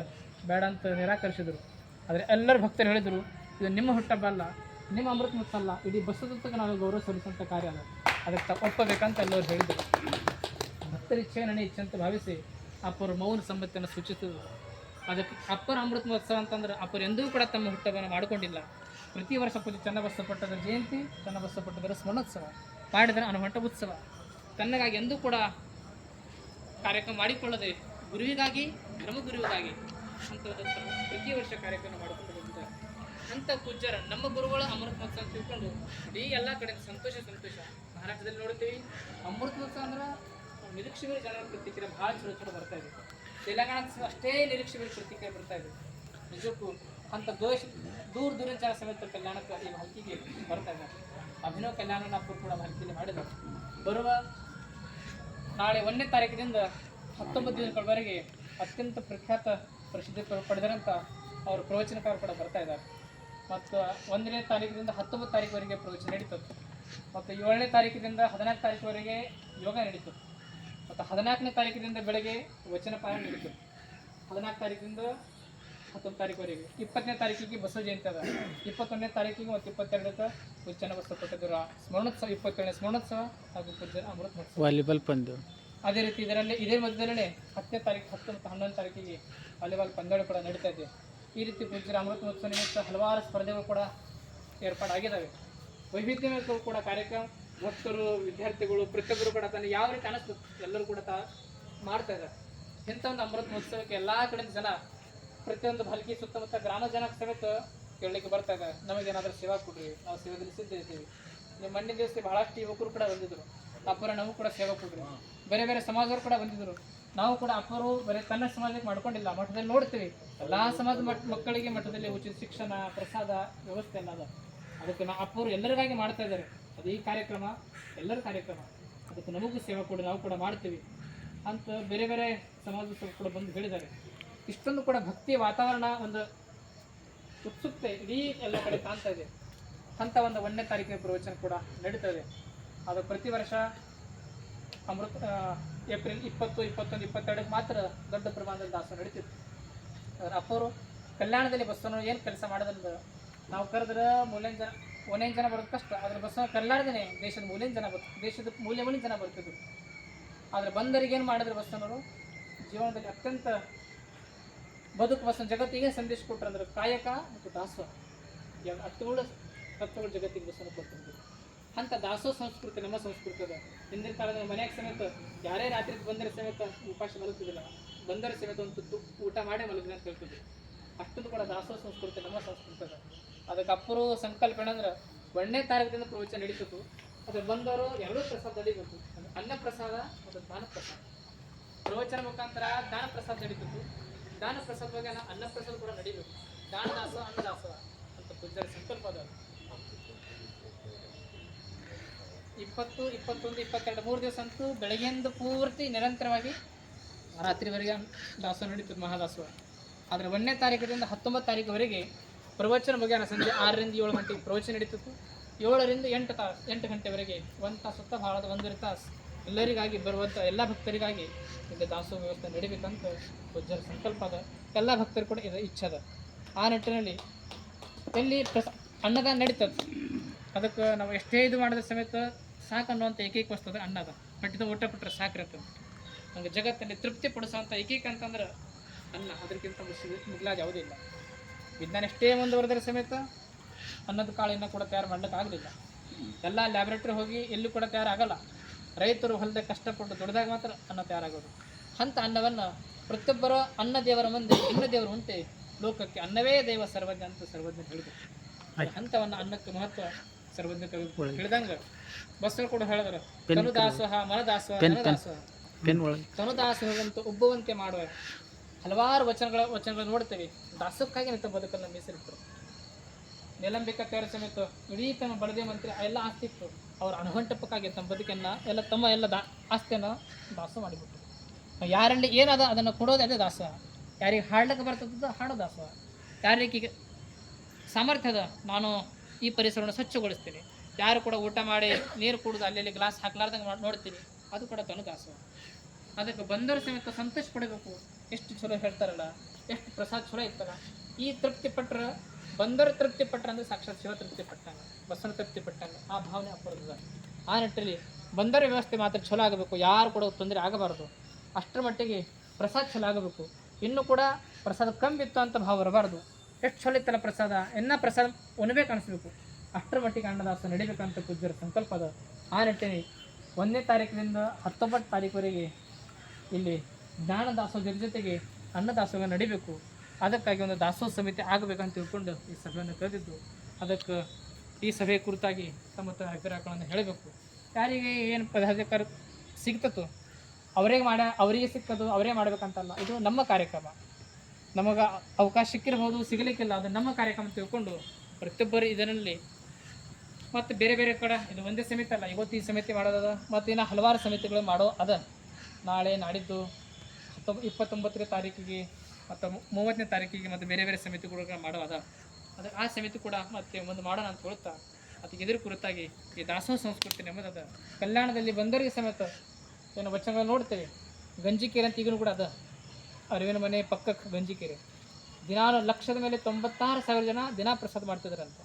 ಬೇಡ ಅಂತ ನಿರಾಕರಿಸಿದರು. ಆದರೆ ಎಲ್ಲರೂ ಭಕ್ತರು ಹೇಳಿದರು, ಇದು ನಿಮ್ಮ ಹುಟ್ಟಹಬ್ಬ ಅಲ್ಲ, ನಿಮ್ಮ ಅಮೃತ ಮಹೋತ್ಸವ ಅಲ್ಲ, ಇಡೀ ಬಸವದತ್ತಕ್ಕೆ ನಾವು ಗೌರವ ಸಲ್ಲಿಸುವಂಥ ಕಾರ್ಯ ಅಲ್ಲ, ಅದಕ್ಕೆ ಒಪ್ಪಬೇಕಂತ ಎಲ್ಲರೂ ಹೇಳಿದರು. ಭಕ್ತರ ಇಚ್ಛೆ ನನ್ನ ಇಚ್ಛೆ ಅಂತ ಭಾವಿಸಿ ಅಪ್ಪರು ಮೌನ ಸಮ್ಮತಿಯನ್ನು ಸೂಚಿಸಿದರು. ಅದಕ್ಕೆ ಅಪ್ಪರ ಅಮೃತ ಮಹೋತ್ಸವ ಅಂತಂದ್ರೆ ಅಪ್ಪರು ಎಂದೂ ಕೂಡ ತಮ್ಮ ಹುಟ್ಟಹಬ್ಬವನ್ನು ಮಾಡಿಕೊಂಡಿಲ್ಲ. ಪ್ರತಿ ವರ್ಷ ಪೂಜೆ ಚನ್ನಬಸವ ಪಟ್ಟದ ಜಯಂತಿ, ಚನ್ನಬಸವ ಪಟ್ಟದರ ಸ್ಮರಣೋತ್ಸವ, ಮಾಡಿದರೆ ಅನುಹಂಟ ಉತ್ಸವ, ತನ್ನಗಾಗಿ ಎಂದೂ ಕೂಡ ಕಾರ್ಯಕ್ರಮ ಮಾಡಿಕೊಳ್ಳದೆ ಗುರುವಿಗಾಗಿ, ಧರ್ಮಗುರುವಿಗಾಗಿ ಅಂತ ಪ್ರತಿ ವರ್ಷ ಕಾರ್ಯಕ್ರಮ ಮಾಡಿಕೊಂಡು ಬಂದಿದ್ದಾರೆ. ಅಂಥ ಪೂಜ್ಯರ ನಮ್ಮ ಗುರುಗಳ ಅಮೃತ ಮಹೋತ್ಸವ ತಿಳ್ಕೊಂಡು ಇಡೀ ಎಲ್ಲ ಕಡೆ ಸಂತೋಷ. ಮಹಾರಾಷ್ಟ್ರದಲ್ಲಿ ನೋಡ್ತೀವಿ, ಅಮೃತ ಮಹೋತ್ಸವ ಅಂದ್ರೆ ನಿರೀಕ್ಷೆ ಮೇಲೆ ಜನರ ಪ್ರತಿಕ್ರಿಯೆ ಭಾಳ ಚಲೋ ಬರ್ತಾ ಇದೆ. ತೆಲಂಗಾಣದ ಅಷ್ಟೇ ನಿರೀಕ್ಷೆ ಮೇಲೆ ಪ್ರತಿಕ್ರಿಯೆ ಬರ್ತಾ ಇದೆ. ನಿಜಕ್ಕೂ ಅಂಥ ದೂರ ಜನ ಸಮೇತ ಕಲ್ಯಾಣಕ್ಕೆ ಈ ಭಾಲ್ಕಿಗೆ ಬರ್ತಾ ಇದ್ದಾರೆ. ಅಭಿನವ ಕಲ್ಯಾಣನ ಅಪ್ಪರು ಕೂಡ ಭಾಲ್ಕಿಯಲ್ಲಿ ಮಾಡಿದ್ದಾರೆ. ಬರುವ ನಾಳೆ 1ನೇ ತಾರೀಕಿನಿಂದ 19 ದಿನಗಳವರೆಗೆ ಅತ್ಯಂತ ಪ್ರಖ್ಯಾತ ಪ್ರಸಿದ್ಧಿ ಪಡೆದಿರಂಥ ಅವರು ಪ್ರವಚನಕಾರ ಕೂಡ ಬರ್ತಾ ಇದ್ದಾರೆ. ಮತ್ತು 1ನೇ ತಾರೀಕಿನಿಂದ 19 ತಾರೀಕುವರೆಗೆ ಪ್ರವಚನ ನಡೀತದೆ. ಮತ್ತು 7ನೇ ತಾರೀಕಿನಿಂದ 14 ತಾರೀಕುವರೆಗೆ ಯೋಗ ನಡೀತದೆ. ಮತ್ತು 14ನೇ ತಾರೀಕಿನಿಂದ ಬೆಳಗ್ಗೆ ವಚನ ಪಾರಾಯಣ ನಡೀತದೆ. 14 ತಾರೀಕಿನಿಂದ 19 ತಾರೀಕುವರೆಗೆ. 20ನೇ ತಾರೀಕಿಗೆ ಬಸವ ಜಯಂತಿ ಅದ. 21ನೇ ತಾರೀಕಿಗೆ ಮತ್ತು 22ಕ್ಕೆ ಪೂಜ್ಯನ ಬಸವ ಕೊಟ್ಟಿದ್ದರ ಸ್ಮರಣೋತ್ಸವ, 27ನೇ ಸ್ಮರಣೋತ್ಸವ ಹಾಗೂ ಪೂಜ್ಯನ ಅಮೃತ ಮಹೋತ್ಸವ. ವಾಲಿಬಾಲ್ ಪಂದ್ಯ. ಅದೇ ರೀತಿ ಇದರಲ್ಲಿ ಇದೇ ಮಧ್ಯದಲ್ಲೇ 10ನೇ ತಾರೀಕು 10 ಮತ್ತು 11ನೇ ತಾರೀಕಿಗೆ ವಾಲಿಬಾಲ್ ಪಂದ್ಯಾವಳಿ ಕೂಡ ನಡೀತಾ ಇದೆ. ಈ ರೀತಿ ಪೂಜ್ಯರ ಅಮೃತ ಮಹೋತ್ಸವ ನಿಮಿತ್ತ ಹಲವಾರು ಸ್ಪರ್ಧೆಗಳು ಕೂಡ ಏರ್ಪಾಡಾಗಿದ್ದಾವೆ. ವೈವಿಧ್ಯಮಯ ಕೂಡ ಕಾರ್ಯಕ್ರಮ, ಭಕ್ತರು, ವಿದ್ಯಾರ್ಥಿಗಳು ಪ್ರತಿಯೊಬ್ಬರು ಕೂಡ ತನ್ನ ಯಾವ ರೀತಿ ಅನಿಸ್ತದೆ ಎಲ್ಲರೂ ಕೂಡ ಮಾಡ್ತಾ ಇದ್ದಾರೆ. ಇಂಥ ಒಂದು ಅಮೃತ ಮಹೋತ್ಸವಕ್ಕೆ ಎಲ್ಲ ಕಡೆಯಿಂದ ಜನ, ಪ್ರತಿಯೊಂದು ಹಲ್ಕಿ ಸುತ್ತಮುತ್ತ ಗ್ರಾಮ ಜನ ಸಮೇತ ಕೇಳಲಿಕ್ಕೆ ಬರ್ತಾ ಇದ್ದಾರೆ, ನಮಗೇನಾದರೂ ಸೇವಾ ಕೊಡ್ರಿ, ನಾವು ಸೇವೆಯಲ್ಲಿ ಸಿದ್ಧ ಇದ್ದೀವಿ. ನಿಮ್ಮ ಮಣ್ಣಿನ ದಿವಸ ಬಹಳಷ್ಟು ಯುವಕರು ಕೂಡ ಬಂದಿದ್ದರು, ಅಪ್ಪರ ನಮಗೂ ಕೂಡ ಸೇವಾ ಕೊಡ್ರಿ. ಬೇರೆ ಬೇರೆ ಸಮಾಜವರು ಕೂಡ ಬಂದಿದ್ದರು. ನಾವು ಕೂಡ ಅಪ್ಪರು ಬರೀ ತನ್ನ ಸಮಾಜಕ್ಕೆ ಮಾಡ್ಕೊಂಡಿಲ್ಲ, ಮಠದಲ್ಲಿ ನೋಡ್ತೀವಿ ಎಲ್ಲ ಸಮಾಜ ಮಕ್ಕಳಿಗೆ ಮಠದಲ್ಲಿ ಉಚಿತ ಶಿಕ್ಷಣ, ಪ್ರಸಾದ ವ್ಯವಸ್ಥೆ ಎಲ್ಲ ಅದ. ಅದಕ್ಕೆ ಅಪ್ಪರು ಎಲ್ಲರಿಗಾಗಿ ಮಾಡ್ತಾ ಇದ್ದಾರೆ. ಅದು ಈ ಕಾರ್ಯಕ್ರಮ ಎಲ್ಲರ ಕಾರ್ಯಕ್ರಮ, ಅದಕ್ಕೆ ನಮಗೂ ಸೇವಾ ಕೊಡಿ, ನಾವು ಕೂಡ ಮಾಡ್ತೀವಿ ಅಂತ ಬೇರೆ ಬೇರೆ ಸಮಾಜದವರು ಕೂಡ ಬಂದು ಹೇಳಿದ್ದಾರೆ. ಇಷ್ಟೊಂದು ಕೂಡ ಭಕ್ತಿಯ ವಾತಾವರಣ, ಒಂದು ಉತ್ಸುಕತೆ ಇಡೀ ಎಲ್ಲ ಕಡೆ ಕಾಣ್ತಾ ಇದೆ. ಅಂಥ ಒಂದು 1ನೇ ತಾರೀಕಿನ ಪ್ರವಚನ ಕೂಡ ನಡೀತಾ ಇದೆ. ಅದು ಪ್ರತಿ ವರ್ಷ ಏಪ್ರಿಲ್ 20, 21, 22 ಮಾತ್ರ ದೊಡ್ಡ ಪ್ರಮಾಣದಲ್ಲಿ ದಾಸೋಹ ನಡೀತಿತ್ತು. ಅದರ ಅಪ್ಪರು ಕಲ್ಯಾಣದಲ್ಲಿ ಬಸವನ ಏನು ಕೆಲಸ ಮಾಡೋದ್ರಿಂದ ನಾವು ಕರೆದ್ರೆ ಒಂದೇನು ಜನ ಬರೋದು ಕಷ್ಟ. ಅದ್ರ ಬಸವ ಕಲ್ಯಾಣದೇ ದೇಶದ ದೇಶದ ಮೂಲೆಮೂಲಿನ ಜನ ಬರ್ತಿದ್ರು. ಆದರೆ ಬಂದರಿಗೆ ಏನು ಮಾಡಿದ್ರು ಬಸವನವರು ಜೀವನದಲ್ಲಿ ಅತ್ಯಂತ ಬದುಕು ಬಸವನ ಜಗತ್ತಿಗೆ ಸಂದೇಶ ಕೊಟ್ಟರು. ಅಂದ್ರೆ ಕಾಯಕ ಮತ್ತು ದಾಸೋಹ ಅಷ್ಟುಗಳು ತತ್ವಗಳು ಜಗತ್ತಿಗೆ ಬಸವನ ಕೊಟ್ಟಿದ್ರು. ಅಂಥ ದಾಸೋಹ ಸಂಸ್ಕೃತಿ ನಮ್ಮ ಸಂಸ್ಕೃತಿ ಅದ. ಹಿಂದಿನ ಕಾಲದ ಮನೆಯಾಗ ಸಮೇತ ಯಾರೇ ರಾತ್ರಿ ಬಂದರೆ ಸಮೇತ ಉಪವಾಸ ಮಲಗ್ತಿದ್ದಿಲ್ಲ, ಬಂದರೆ ಸಮೇತ ಒಂದು ತುತ್ತು ಊಟ ಮಾಡೇ ಮಲಗಿದ್ರೆ ಅಂತ ಹೇಳ್ತಿದ್ವಿ. ಅಷ್ಟೊಂದು ಕೂಡ ದಾಸೋಹ ಸಂಸ್ಕೃತಿ ನಮ್ಮ ಸಂಸ್ಕೃತಿ ಅದ. ಅದಕ್ಕೆ ಅಪ್ಪರು ಸಂಕಲ್ಪ ಏನಂದ್ರೆ 1ನೇ ತಾರೀಕಿನಿಂದ ಪ್ರವಚನ ನಡೀತಿತ್ತು. ಅದು ಬಂದವರು ಎರಡೂ ಪ್ರಸಾದ ನಡೀಬೇಕು, ಅನ್ನ ಪ್ರಸಾದ ಮತ್ತು ದಾನ ಪ್ರಸಾದ. ಪ್ರವಚನ ಮುಖಾಂತರ ದಾನ ಪ್ರಸಾದ ನಡೀತಿತ್ತು. ದಾನ ಪ್ರಸಾದ ಬಗ್ಗೆ ಅನ್ನ ಪ್ರಸಾದ ಕೂಡ ನಡೀಬೇಕು. ದಾನ ದಾಸೋಹ ಅನ್ನ ದಾಸೋಹ ಅಂತ ಪೂಜ್ಯರ ಸಂಕಲ್ಪ ಅದ. 20, 21, 22 3 ದಿವಸ ಅಂತೂ ಬೆಳಗ್ಗೆಯಿಂದ ಪೂರ್ತಿ ನಿರಂತರವಾಗಿ ರಾತ್ರಿವರೆಗೆ ದಾಸೋಹ ನಡೀತದೆ, ಮಹಾದಾಸೋಹ. ಆದರೆ 1ನೇ ತಾರೀಕಿನಿಂದ 19 ತಾರೀಕುವರೆಗೆ ಪ್ರವಚನ ಮುಗಿಯೋಣ ಸಂಜೆ 6ರಿಂದ 7 ಗಂಟೆಗೆ ಪ್ರವಚನ ನಡೀತಿತ್ತು. 7ರಿಂದ 8 ಗಂಟೆವರೆಗೆ 1 ತಾಸು ಭಾಳದ 1.5 ತಾಸು ಎಲ್ಲರಿಗಾಗಿ ಬರುವಂಥ ಎಲ್ಲ ಭಕ್ತರಿಗಾಗಿ ಇಲ್ಲಿ ದಾಸೋಹ ವ್ಯವಸ್ಥೆ ನಡಿಬೇಕಂತ ಪೂಜ್ಯರ ಸಂಕಲ್ಪ ಅದ. ಎಲ್ಲ ಭಕ್ತರು ಕೂಡ ಇದು ಇಚ್ಛೆ ಅದ. ಆ ನಿಟ್ಟಿನಲ್ಲಿ ಎಲ್ಲಿ ಅನ್ನದಾನ ನಡೀತದೆ, ಅದಕ್ಕೆ ನಾವು ಎಷ್ಟೇ ಇದು ಮಾಡಿದ ಸಮೇತ ಸಾಕು ಅನ್ನುವಂಥ ಏಕೈಕ ವಸ್ತು ಅದ ಅನ್ನದ. ಹೊಟ್ಟಿದ ಊಟ ಬಿಟ್ಟರೆ ಸಾಕಿರತ್ತೆ. ನಮಗೆ ಜಗತ್ತಲ್ಲಿ ತೃಪ್ತಿ ಪಡಿಸುವಂಥ ಏಕೈಕ ಅಂತಂದ್ರೆ ಅನ್ನ. ಅದಕ್ಕಿಂತ ಮುಗ್ಲಾದ ಯಾವುದೂ ಇಲ್ಲ. ವಿಜ್ಞಾನ ಎಷ್ಟೇ ಮುಂದುವರೆದ್ರೆ ಸಮೇತ ಅನ್ನದ ಕಾಳಿನ ಕೂಡ ತಯಾರು ಮಾಡ್ಲಿಕ್ಕೆ ಆಗಲಿಲ್ಲ. ಎಲ್ಲ ಲ್ಯಾಬ್ರೇಟ್ರಿ ಹೋಗಿ ಎಲ್ಲೂ ಕೂಡ ತಯಾರಾಗಲ್ಲ. ರೈತರು ಹೊಲದಾಗ ಕಷ್ಟಪಟ್ಟು ದುಡ್ದಾಗ ಮಾತ್ರ ಅನ್ನ ತಯಾರಾಗೋದು. ಅಂಥ ಅನ್ನವನ್ನು ಪ್ರತಿಯೊಬ್ಬರ ಅನ್ನ ದೇವರ ಮುಂದೆ ಇನ್ನ ದೇವರು ಉಂಟೆ ಲೋಕಕ್ಕೆ, ಅನ್ನವೇ ದೇವ ಸರ್ವಜ್ಞ ಅಂತ ಸರ್ವಜ್ಞ ಹೇಳಿದ್ರು. ಅಂಥವನ್ನು ಅನ್ನಕ್ಕೆ ಮಹತ್ವ ಸರ್ವಜ್ಞ ಹೇಳಿದಂಗೆ ಬಸವರು ಕೂಡ ಹೇಳಿದ್ರು, ತನುದಾಸೋಹ ಮನದಾಸೋಹ ಧನದಾಸೋಹ, ತನುದಾಸೋಹವಂತೂ ಉಬ್ಬುವಂತೆ ಮಾಡುವ. ಹಲವಾರು ವಚನಗಳು ನೋಡ್ತೇವೆ. ದಾಸಕ್ಕಾಗಿ ನಿಂತ ಬದುಕನ್ನು ಮೀಸಲಿಟ್ಟರು. ನಿಲಂಬಿಕ ತೇರ ಸಮೇತ ಇಡೀ ತಮ್ಮ ಬಡದೇ ಮಂತ್ರಿ ಎಲ್ಲ ಆಸ್ತಿ ಇತ್ತು. ಅವ್ರ ಅಣುಗಂಟಪ್ಪಕ್ಕಾಗಿ ತಮ್ಮ ಬದುಕನ್ನು ತಮ್ಮ ಆಸ್ತಿಯನ್ನು ದಾಸ ಮಾಡಿಬಿಟ್ರು. ಯಾರಲ್ಲಿ ಏನದ ಅದನ್ನು ಕೊಡೋದು ಅದೇ ದಾಸೋಹ. ಯಾರಿಗೆ ಹಾಡ್ಲಿಕ್ಕೆ ಬರ್ತದ ಹಾಡೋ ದಾಸೋಹ. ಯಾರಿಗೆ ಸಾಮರ್ಥ್ಯದ ನಾನು ಈ ಪರಿಸರವನ್ನು ಸ್ವಚ್ಛಗೊಳಿಸ್ತೀನಿ, ಯಾರು ಕೂಡ ಊಟ ಮಾಡಿ ನೀರು ಕುಡಿದು ಅಲ್ಲಿ ಗ್ಲಾಸ್ ಹಾಕ್ಲಾರ್ದಂಗೆ ನೋಡ್ತೀನಿ, ಅದು ಕೂಡ ತನು ದಾಸೋಹ. ಅದಕ್ಕೆ ಬಂದವರು ಸಮೇತ ಸಂತೋಷ ಪಡಬೇಕು. ಎಷ್ಟು ಚಲೋ ಹೇಳ್ತಾರಲ್ಲ, ಎಷ್ಟು ಪ್ರಸಾದ ಚಲೋ ಇರ್ತಲ್ಲ. ಈ ತೃಪ್ತಿ ಪಟ್ಟರೆ ಬಂದವರು ತೃಪ್ತಿ ಪಟ್ಟರೆ ಅಂದರೆ ಸಾಕ್ಷಾತ್ ಶಿವ ತೃಪ್ತಿ ಪಟ್ಟಂಗ, ಬಸವನ ತೃಪ್ತಿ ಪಟ್ಟಂಗ ಆ ಭಾವನೆ ಅಪ್ಪರದ. ಆ ನಿಟ್ಟಿನಲ್ಲಿ ಬಂದರ ವ್ಯವಸ್ಥೆ ಮಾತ್ರ ಚಲೋ ಆಗಬೇಕು, ಯಾರು ಕೂಡ ತೊಂದರೆ ಆಗಬಾರ್ದು. ಅಷ್ಟರ ಮಟ್ಟಿಗೆ ಪ್ರಸಾದ ಚಲೋ ಆಗಬೇಕು. ಇನ್ನೂ ಕೂಡ ಪ್ರಸಾದ ಕಮ್ಮಿ ಇತ್ತು ಅಂತ ಭಾವ ಬರಬಾರ್ದು. ಎಷ್ಟು ಚಲೋ ಇತ್ತಲ್ಲ ಪ್ರಸಾದ, ಪ್ರಸಾದ ಉಣ್ಬೇಕು ಅನಿಸ್ಬೇಕು. ಅಷ್ಟರ ಮಟ್ಟಿಗೆ ಅನ್ನದಾಸ ನಡಿಬೇಕಂತ ಪೂಜ್ಯರ ಸಂಕಲ್ಪ ಅದ. ಆ ನಿಟ್ಟಿನಲ್ಲಿ 1ನೇ ತಾರೀಕಿನಿಂದ 19 ತಾರೀಕುವರೆಗೆ ಇಲ್ಲಿ ಜ್ಞಾನ ದಾಸೋಹ ಜೊತೆಗೆ ಅನ್ನದಾಸೋಹ ನಡಿಬೇಕು. ಅದಕ್ಕಾಗಿ ಒಂದು ದಾಸೋಹ ಸಮಿತಿ ಆಗಬೇಕಂತ ತಿಳ್ಕೊಂಡು ಈ ಸಭೆಯನ್ನು ಕರೆದಿದ್ದು. ಅದಕ್ಕೆ ಈ ಸಭೆ ಕುರಿತಾಗಿ ತಮ್ಮ ಅಭಿಪ್ರಾಯಗಳನ್ನು ಹೇಳಬೇಕು. ಯಾರಿಗೆ ಏನು ಪದಾಧಿಕಾರ ಸಿಗ್ತತೋ ಅವರಿಗೆ ಸಿಕ್ಕದು ಅವರೇ ಮಾಡಬೇಕಂತಲ್ಲ. ಇದು ನಮ್ಮ ಕಾರ್ಯಕ್ರಮ. ನಮಗೆ ಅವಕಾಶ ಸಿಕ್ಕಿರ್ಬೋದು, ಸಿಗಲಿಕ್ಕಿಲ್ಲ, ಅದು ನಮ್ಮ ಕಾರ್ಯಕ್ರಮ ತಿಳ್ಕೊಂಡು ಪ್ರತಿಯೊಬ್ಬರು ಇದರಲ್ಲಿ ಮತ್ತು ಬೇರೆ ಬೇರೆ ಕಡೆ ಇದು ಒಂದೇ ಸಮಿತಿ ಅಲ್ಲ, ಇವತ್ತು ಈ ಸಮಿತಿ ಮಾಡೋದದ ಮತ್ತು ಇನ್ನು ಹಲವಾರು ಸಮಿತಿಗಳು ಮಾಡೋ ಅದ. ನಾಳೆ ನಾಡಿದ್ದು 29ನೇ ತಾರೀಕಿಗೆ ಮತ್ತು 30ನೇ ತಾರೀಕಿಗೆ ಮತ್ತು ಬೇರೆ ಬೇರೆ ಸಮಿತಿಗಳು ಮಾಡೋದ ಅದು ಆ ಸಮಿತಿ ಕೂಡ ಮತ್ತೆ ಒಂದು ಮಾಡೋಣ ಅಂತ ಹೇಳ್ತಾ ಅದಕ್ಕೆ ಎದುರು ಕುರಿತಾಗಿ ಈ ದಾಸೋಹ ಸಂಸ್ಕೃತಿ ನೆಮ್ಮದದ ಕಲ್ಯಾಣದಲ್ಲಿ ಬಂದವರಿಗೆ ಸಮೇತ ಏನು ವಚನಗಳು ನೋಡ್ತೇವೆ. ಗಂಜಿಕೆರೆ ಅಂತ ಈಗಲೂ ಕೂಡ ಅದ, ಅರಿವಿನ ಮನೆ ಪಕ್ಕಕ್ಕೆ ಗಂಜಿಕೆರೆ ದಿನಾಲು ಲಕ್ಷದ ಮೇಲೆ 96,000 ಜನ ದಿನ ಪ್ರಸಾದ ಮಾಡ್ತಿದ್ರಂತೆ.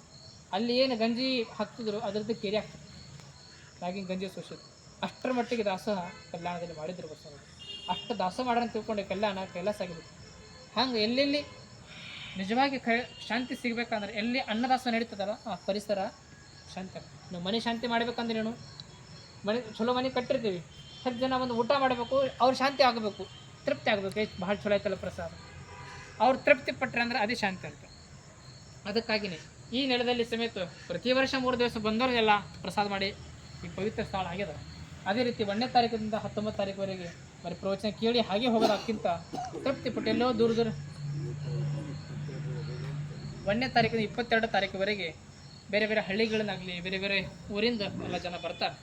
ಅಲ್ಲಿ ಏನು ಗಂಜಿ ಹಾಕ್ತಿದ್ರು ಅದರದ್ದು ಕೆರೆ ಆಗ್ತದೆ, ಹಾಗೆ ಗಂಜಿ ಸೋಸೋದು. ಅಷ್ಟರ ಮಟ್ಟಿಗೆ ದಾಸೋಹ ಕಲ್ಯಾಣದಲ್ಲಿ ಮಾಡಿದ್ರು ಬಸವಣ್ಣ. ಅಷ್ಟು ದಾಸೋಹ ಮಾಡೋಣ ತಿಳ್ಕೊಂಡೆ ಕಲ್ಯಾಣ ಕೈಲಾಸ ಆಗಿಬಿಟ್ಟು. ಹಂಗೆ ಎಲ್ಲೆಲ್ಲಿ ನಿಜವಾಗಿ ಶಾಂತಿ ಸಿಗಬೇಕಂದ್ರೆ ಎಲ್ಲಿ ಅನ್ನದಾಸೋಹ ನಡೀತದಲ್ಲ ಆ ಪರಿಸರ ಶಾಂತಿ. ನಾವು ಮನೆ ಶಾಂತಿ ಮಾಡ್ಬೇಕಂದ್ರೆ ನೀನು ಮನೆ ಚಲೋ ಮನೆ ಕಟ್ಟಿರ್ತೀವಿ, 10 ಜನ ಒಂದು ಊಟ ಮಾಡಬೇಕು, ಅವ್ರು ಶಾಂತಿ ಆಗಬೇಕು, ತೃಪ್ತಿ ಆಗಬೇಕು. ಭಾಳ ಚಲೋ ಆಯ್ತಲ್ಲ ಪ್ರಸಾದ, ಅವ್ರು ತೃಪ್ತಿ ಪಟ್ಟರೆ ಅಂದ್ರೆ ಅದೇ ಶಾಂತಿ ಅಂತ. ಅದಕ್ಕಾಗಿಯೇ ಈ ನೆಲದಲ್ಲಿ ಸಮೇತ ಪ್ರತಿ ವರ್ಷ 3 ದಿವಸ ಬಂದವರಿಗೆಲ್ಲ ಪ್ರಸಾದ ಮಾಡಿ ಈ ಪವಿತ್ರ ಸ್ಥಳ ಆಗ್ಯದ. ಅದೇ ರೀತಿ 1ನೇ ತಾರೀಕಿನಿಂದ 19 ತಾರೀಕುವರೆಗೆ ಬರೀ ಪ್ರವಚನ ಕೇಳಿ ಹಾಗೆ ಹೋಗೋದಕ್ಕಿಂತ ತೃಪ್ತಿ ಪಟ್ಟು ಎಲ್ಲೋ ದೂರ 1ನೇ ತಾರೀಕಿಂದ 22 ತಾರೀಕುವರೆಗೆ ಬೇರೆ ಬೇರೆ ಹಳ್ಳಿಗಳನ್ನಾಗಲಿ ಬೇರೆ ಬೇರೆ ಊರಿಂದ ಎಲ್ಲ ಜನ ಬರ್ತಾರೆ.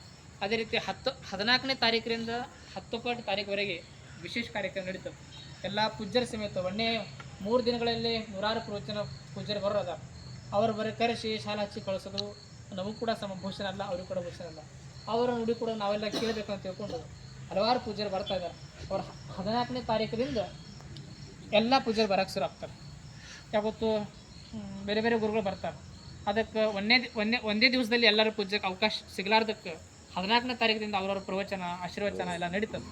ಅದೇ ರೀತಿ 14ನೇ ತಾರೀಕರಿಂದ 19 ತಾರೀಕುವರೆಗೆ ವಿಶೇಷ ಕಾರ್ಯಕ್ರಮ ನಡೀತದೆ. ಎಲ್ಲ ಪೂಜ್ಯರ ಸಮೇತ 3 ದಿನಗಳಲ್ಲಿ 100 ಪ್ರವಚನ ಪೂಜ್ಯರು ಬರೋದ. ಅವರು ಬರೀ ಕರೆಸಿ ಶಾಲೆ ಹಚ್ಚಿ ಕಳಿಸೋದು ನಮಗೂ ಕೂಡ ಭೂಷಣ ಅಲ್ಲ, ಅವ್ರಿಗೂ ಕೂಡ ಭೂಷಣ ಅಲ್ಲ. ಅವರ ನುಡಿ ಕೂಡ ನಾವೆಲ್ಲ ಕೇಳಬೇಕು ಅಂತ ತಿಳ್ಕೊಂಡು ಹಲವಾರು ಪೂಜ್ಯರು ಬರ್ತಾ ಇದ್ದಾರೆ. ಅವ್ರು 14ನೇ ತಾರೀಕಿನಿಂದ ಎಲ್ಲ ಪೂಜ್ಯರು ಬರೋಕ್ಕೆ ಶುರು ಆಗ್ತಾರೆ. ಯಾವತ್ತು ಬೇರೆ ಬೇರೆ ಗುರುಗಳು ಬರ್ತಾರೆ. ಅದಕ್ಕೆ ಒಂದೇ ದಿವಸದಲ್ಲಿ ಎಲ್ಲರೂ ಪೂಜ್ಯಕ್ಕೆ ಅವಕಾಶ ಸಿಗಲಾರ್ದಕ್ಕೆ 14ನೇ ತಾರೀಕಿನಿಂದ ಅವ್ರವ್ರ ಪ್ರವಚನ ಆಶೀರ್ವಚನ ಎಲ್ಲ ನಡೀತದೆ.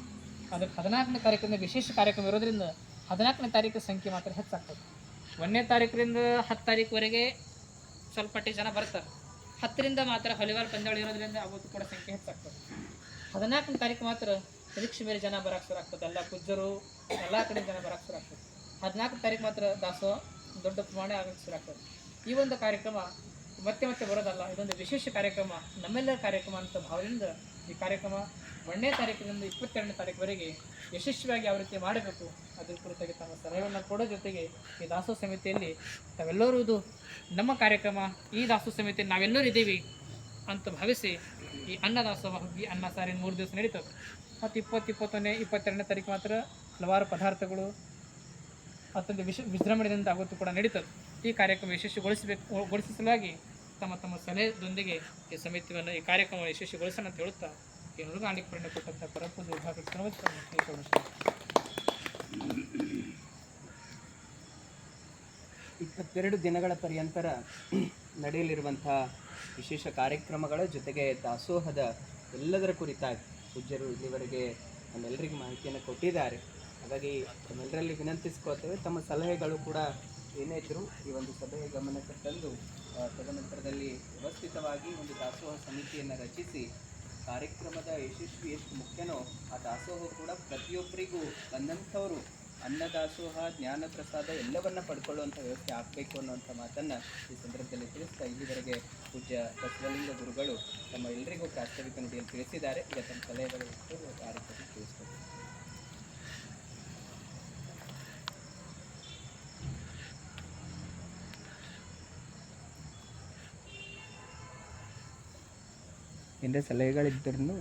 ಅದಕ್ಕೆ 14ನೇ ತಾರೀಕಿಂದ ವಿಶೇಷ ಕಾರ್ಯಕ್ರಮ ಇರೋದ್ರಿಂದ 14ನೇ ತಾರೀಕು ಸಂಖ್ಯೆ ಮಾತ್ರ ಹೆಚ್ಚಾಗ್ತದೆ. 1ನೇ ತಾರೀಕರಿಂದ 10 ತಾರೀಕುವರೆಗೆ ಸ್ವಲ್ಪ ಜನ ಬರ್ತಾರೆ. 10ರಿಂದ ಮಾತ್ರ ಹಲಿವಾರು ಪಂದ್ಯಾವಳಿ ಇರೋದ್ರಿಂದ ಅವತ್ತು ಕೂಡ ಸಂಖ್ಯೆ ಹೆಚ್ಚಾಗ್ತದೆ. 14ನೇ ತಾರೀಕು ಮಾತ್ರ ನಿರೀಕ್ಷೆ ಮೇಲೆ ಜನ ಬರೋಕ್ಕೆ ಶುರು ಆಗ್ತದೆ. ಎಲ್ಲ ಪೂಜ್ಯರು ಎಲ್ಲ ಕಡೆ ಜನ ಬರೋಕ್ಕೆ ಶುರು ಆಗ್ತದೆ. 14ನೇ ತಾರೀಕು ಮಾತ್ರ ದಾಸೋಹ ದೊಡ್ಡ ಪ್ರಮಾಣ ಆಗೋಕ್ಕೆ ಶುರು ಆಗ್ತದೆ. ಈ ಒಂದು ಕಾರ್ಯಕ್ರಮ ಮತ್ತೆ ಮತ್ತೆ ಬರೋದಲ್ಲ, ಇದೊಂದು ವಿಶೇಷ ಕಾರ್ಯಕ್ರಮ, ನಮ್ಮೆಲ್ಲರ ಕಾರ್ಯಕ್ರಮ ಅಂತ ಭಾವದಿಂದ ಈ ಕಾರ್ಯಕ್ರಮ 1ನೇ ತಾರೀಕಿನಿಂದ 22ನೇ ತಾರೀಕುವರೆಗೆ ಯಶಸ್ವಿಯಾಗಿ ಯಾವ ರೀತಿ ಮಾಡಬೇಕು ಅದ್ರ ಕುರಿತಾಗಿ ತಮ್ಮ ಸಲಹೆಯನ್ನು ಕೊಡೋ ಜೊತೆಗೆ ಈ ದಾಸೋಹ ಸಮಿತಿಯಲ್ಲಿ ತಾವೆಲ್ಲರೂ ಇದು ನಮ್ಮ ಕಾರ್ಯಕ್ರಮ, ಈ ದಾಸೋಹ ಸಮಿತಿಯಲ್ಲಿ ನಾವೆಲ್ಲರೂ ಇದ್ದೀವಿ ಅಂತ ಭಾವಿಸಿ ಈ ಅನ್ನದಾಸೋಹ ಈ ಅನ್ನ ಸಾರಿನ 3 ದಿವಸ ನಡೀತದೆ. ಮತ್ತು 21ನೇ 22ನೇ ತಾರೀಕು ಮಾತ್ರ ಹಲವಾರು ಪದಾರ್ಥಗಳು ಅತ್ಯಂತ ವಿಜೃಂಭಣೆಯಿಂದ ಆವತ್ತು ಕೂಡ ನಡೀತದೆ. ಈ ಕಾರ್ಯಕ್ರಮ ಯಶಸ್ವಿಗೊಳಿಸುವ ಸಲುವಾಗಿ ತಮ್ಮ ತಮ್ಮ ಸಲಹೆಯೊಂದಿಗೆ ಈ ಸಮಿತಿಯನ್ನು ಈ ಕಾರ್ಯಕ್ರಮ ಯಶಸ್ವಿಗೊಳಿಸೋಣ ಅಂತ ಹೇಳುತ್ತಾ ಈ ನುಡುಗಾಣಿಕೆ ಪ್ರೇರಣೆ ಕೊಟ್ಟಂಥ ಪರಪೂಜೆ ವಿಭಾಗಕ್ಕೆ ಸರ್ವೋತ್ತಮ 22 ದಿನಗಳ ಪರ್ಯಂತರ ನಡೆಯಲಿರುವಂಥ ವಿಶೇಷ ಕಾರ್ಯಕ್ರಮಗಳ ಜೊತೆಗೆ ದಾಸೋಹದ ಎಲ್ಲದರ ಕುರಿತಾಗಿ ಪೂಜ್ಯರು ಇಲ್ಲಿವರೆಗೆ ನಮ್ಮೆಲ್ಲರಿಗೂ ಮಾಹಿತಿಯನ್ನು ಕೊಟ್ಟಿದ್ದಾರೆ. ಹಾಗಾಗಿ ತಮ್ಮೆಲ್ಲರಲ್ಲಿ ವಿನಂತಿಸ್ಕೊಳ್ತೇವೆ, ತಮ್ಮ ಸಲಹೆಗಳು ಕೂಡ ಏನೇ ಇದ್ದರೂ ಈ ಒಂದು ಸಭೆಯ ಗಮನಕ್ಕೆ ತಂದು ತದನಂತರದಲ್ಲಿ ವ್ಯವಸ್ಥಿತವಾಗಿ ಒಂದು ದಾಸೋಹ ಸಮಿತಿಯನ್ನು ರಚಿಸಿ ಕಾರ್ಯಕ್ರಮದ ಯಶಸ್ವಿ ಎಷ್ಟು ಮುಖ್ಯನೋ ಆ ದಾಸೋಹ ಕೂಡ ಪ್ರತಿಯೊಬ್ಬರಿಗೂ ಬಂದಂಥವರು ಅನ್ನದಾಸೋಹ ಜ್ಞಾನ ಪ್ರಸಾದ ಎಲ್ಲವನ್ನ ಪಡ್ಕೊಳ್ಳುವಂಥ ವ್ಯವಸ್ಥೆ ಆಗಬೇಕು ಅನ್ನುವಂಥ ಮಾತನ್ನು ಈ ಸಂದರ್ಭದಲ್ಲಿ ತಿಳಿಸ್ತಾ ಇಲ್ಲಿವರೆಗೆ ಪೂಜ್ಯ ಬಸವಲಿಂಗ ಗುರುಗಳು ತಮ್ಮ ಎಲ್ಲರಿಗೂ ಪ್ರಾಸ್ತಾವಿಕ ನುಡಿಯಲ್ಲಿ ತಿಳಿಸಿದ್ದಾರೆ. ಈಗ ತಮ್ಮ ಸಲಹೆಗಳು ಕಾರ್ಯಕ್ರಮ ತಿಳಿಸ್ತಾರೆ. ಏನೇ ಸಲಹೆಗಳಿದ್ದರೂ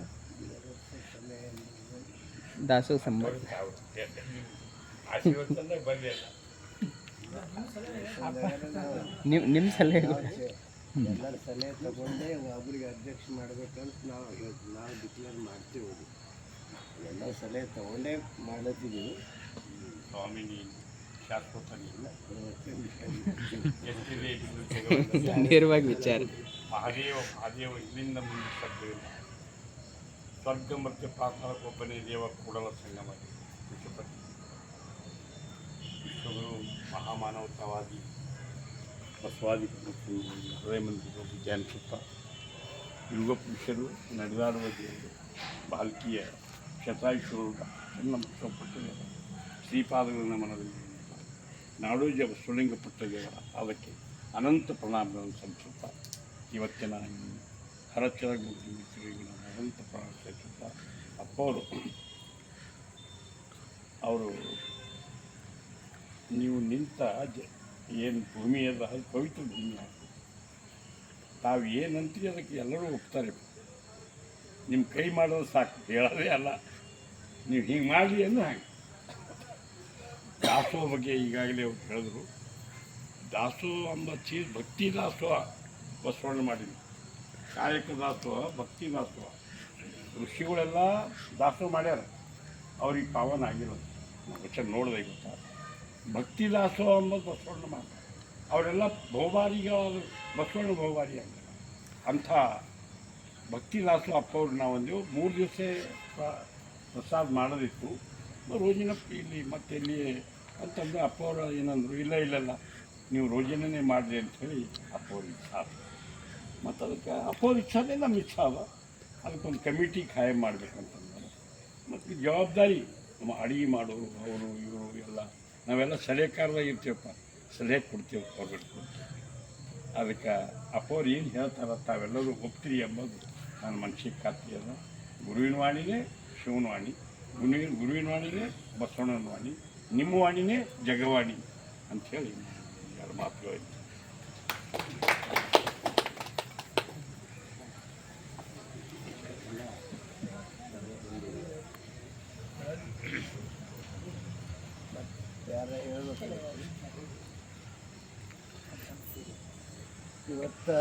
ದಾಸೋಹ ಸಂಬಂಧ ನಿಮ್ಮ ಸಲಹೆಗಳು ಎಲ್ಲರ ಸಲಹೆ ತಗೊಂಡೇ ಒಬ್ಬರಿಗೆ ಅಧ್ಯಕ್ಷ ಮಾಡ್ಬೇಕಂತ ನಾವು ಡಿಕ್ಲೇರ್ ಮಾಡ್ತೀವಿ. ಎಲ್ಲ ಸಲಹೆ ತಗೊಂಡೇ ಮಾಡತ್ತಿದ್ದೀವಿ. ಸ್ವಾಮಿನಿ ಶಾಶ್ವತ ನೇರವಾಗಿ ವಿಚಾರ ಮಹಾದೇವ ಇಲ್ಲಿಂದ ಮುಂದೆ ಶಬ್ದವಿಲ್ಲ. ಸ್ವರ್ಗ ಮತ್ತು ಪಾತಾಳಕ್ಕೊಬ್ಬನೇ ದೇವ ಕೂಡಲ ಸಂಗಮ ವಿಶ್ವಪತಿ ವಿಶ್ವಗುರು ಮಹಾಮಾನವತಾವಾದಿ ಬಸವಾದಿ ಮತ್ತು ಹೃದಯ ಮಂದಿರ ಧ್ಯಾನಿಸುತ್ತಾ ಯುಗ ಪುರುಷರು ನಡೆದಾಡುವ ದೇವರು ಬಾಲ್ಕಿಯ ಶತಾಯುಷರು ಚೆನ್ನ ಬಸವಪಟ್ಟದೇವರ ಶ್ರೀಪಾದಗಳ ಮನದಲ್ಲಿ ನಾಡೋಜ ಬಸವಲಿಂಗ ಪಟ್ಟದೇವರ ಅದಕ್ಕೆ ಅನಂತ ಪ್ರಣಾಮಗಳನ್ನು ಸಲ್ಲಿಸುತ್ತಾ ಇವತ್ತಿನ ಹರಚರ ಮಿತ್ರರಿಗೆ ನಾನು ಅನಂತ ಪ್ರಣಾಮ ಸಲ್ಲಿಸುತ್ತಾ ಅವರು ನೀವು ನಿಂತ ಏನು ಭೂಮಿ ಅದ ಅದು ಪವಿತ್ರ ಭೂಮಿ ಆಗ್ತದೆ. ತಾವು ಏನಂತೀರಿ ಅದಕ್ಕೆ ಎಲ್ಲರೂ ಒಪ್ತಾರೆ. ನಿಮ್ಮ ಕೈ ಮಾಡೋದು ಸಾಕು, ಹೇಳೋದೇ ಅಲ್ಲ. ನೀವು ಹಿಂಗೆ ಮಾಡಿ ಅಂದ್ರೆ ಹಾಗೆ. ದಾಸೋಹ ಬಗ್ಗೆ ಈಗಾಗಲೇ ಅವ್ರು ಹೇಳಿದ್ರು. ದಾಸೋಹ ಎಂಬ ಚೀಸ್ ಭಕ್ತಿ ದಾಸೋಹ ಬಸವಣ್ಣ ಮಾಡಿದ್ವಿ. ಕಾಯಕ ದಾಸೋಹ, ಭಕ್ತಿ ದಾಸೋಹ. ಋಷಿಗಳೆಲ್ಲ ದಾಸೋಹ ಮಾಡ್ಯಾರ, ಅವ್ರಿಗೆ ಪಾವನ ಆಗಿರೋದು ನಾವು ವಚನ ನೋಡಿದೆ ಗೊತ್ತಾ. ಭಕ್ತಿ ದಾಸೋಹ ಅಂಬೋದು ಬಸವಣ್ಣ ಮಾಡ್ತಾರೆ. ಅವರೆಲ್ಲ ಬಹುಬಾರಿಗಳು, ಬಸವಣ್ಣ ಬಹುಬಾರಿ ಅಂತ ಅಂಥ ಭಕ್ತಿ ದಾಸೋಹ ಅಪ್ಪವ್ರು ನಾವು ಅಂದೆವು. 3 ದಿವಸ ಪ್ರಸಾದ ಮಾಡೋದಿತ್ತು. ರೋಜಿನಪ್ಪ ಇಲ್ಲಿ ಮತ್ತೆ ಇಲ್ಲಿ ಅಂತಂದು ಅಪ್ಪವ್ರು ಏನಂದರು, ಇಲ್ಲ ನೀವು ರೋಜಿನೇ ಮಾಡಿರಿ ಅಂಥೇಳಿ ಅಪ್ಪವ್ರ ಇಚ್ಛಾ. ಮತ್ತು ಅದಕ್ಕೆ ಅಪ್ಪವ್ರ ಇಚ್ಛಾನೇ ನಮ್ಮ ಇಚ್ಛಾ ಅವ. ಅದಕ್ಕೊಂದು ಕಮಿಟಿ ಖಾಯಂ ಮಾಡಬೇಕಂತಂದ್ರೆ ಮತ್ತು ಜವಾಬ್ದಾರಿ ನಮ್ಮ ಅಡುಗೆ ಮಾಡೋರು ಅವರು ಇವರು ಎಲ್ಲ ನಾವೆಲ್ಲ ಸಲಹೆಕಾರದಾಗ ಇರ್ತೀವಪ್ಪ, ಸಲಹೆ ಕೊಡ್ತೇವೆ, ಅವ್ರಿಗೆ ಕೊಡ್ತೇವೆ. ಅದಕ್ಕೆ ಅಪ್ಪವ್ರು ಏನು ಹೇಳ್ತಾರೆ ತಾವೆಲ್ಲರೂ ಒಪ್ತೀರಿ ಎಂಬುದು ನನ್ನ ಮನಸ್ಸಿಗೆ ಖಾತ್ರಿ ಅದ. ಗುರುವಿನ ವಾಣಿನೇ ಶಿವನ ವಾಣಿ, ಗುರುವಿನ ವಾಣಿನೇ ಬಸವಣ್ಣನ ವಾಣಿ, ನಿಮ್ಮ ವಾಣಿನೇ ಜಗವಾಣಿ ಅಂಥೇಳಿ 2 ಮಾತುಗಳು. ಯಾರ ಹೇಳ್ಬೇಕು ಇವತ್ತು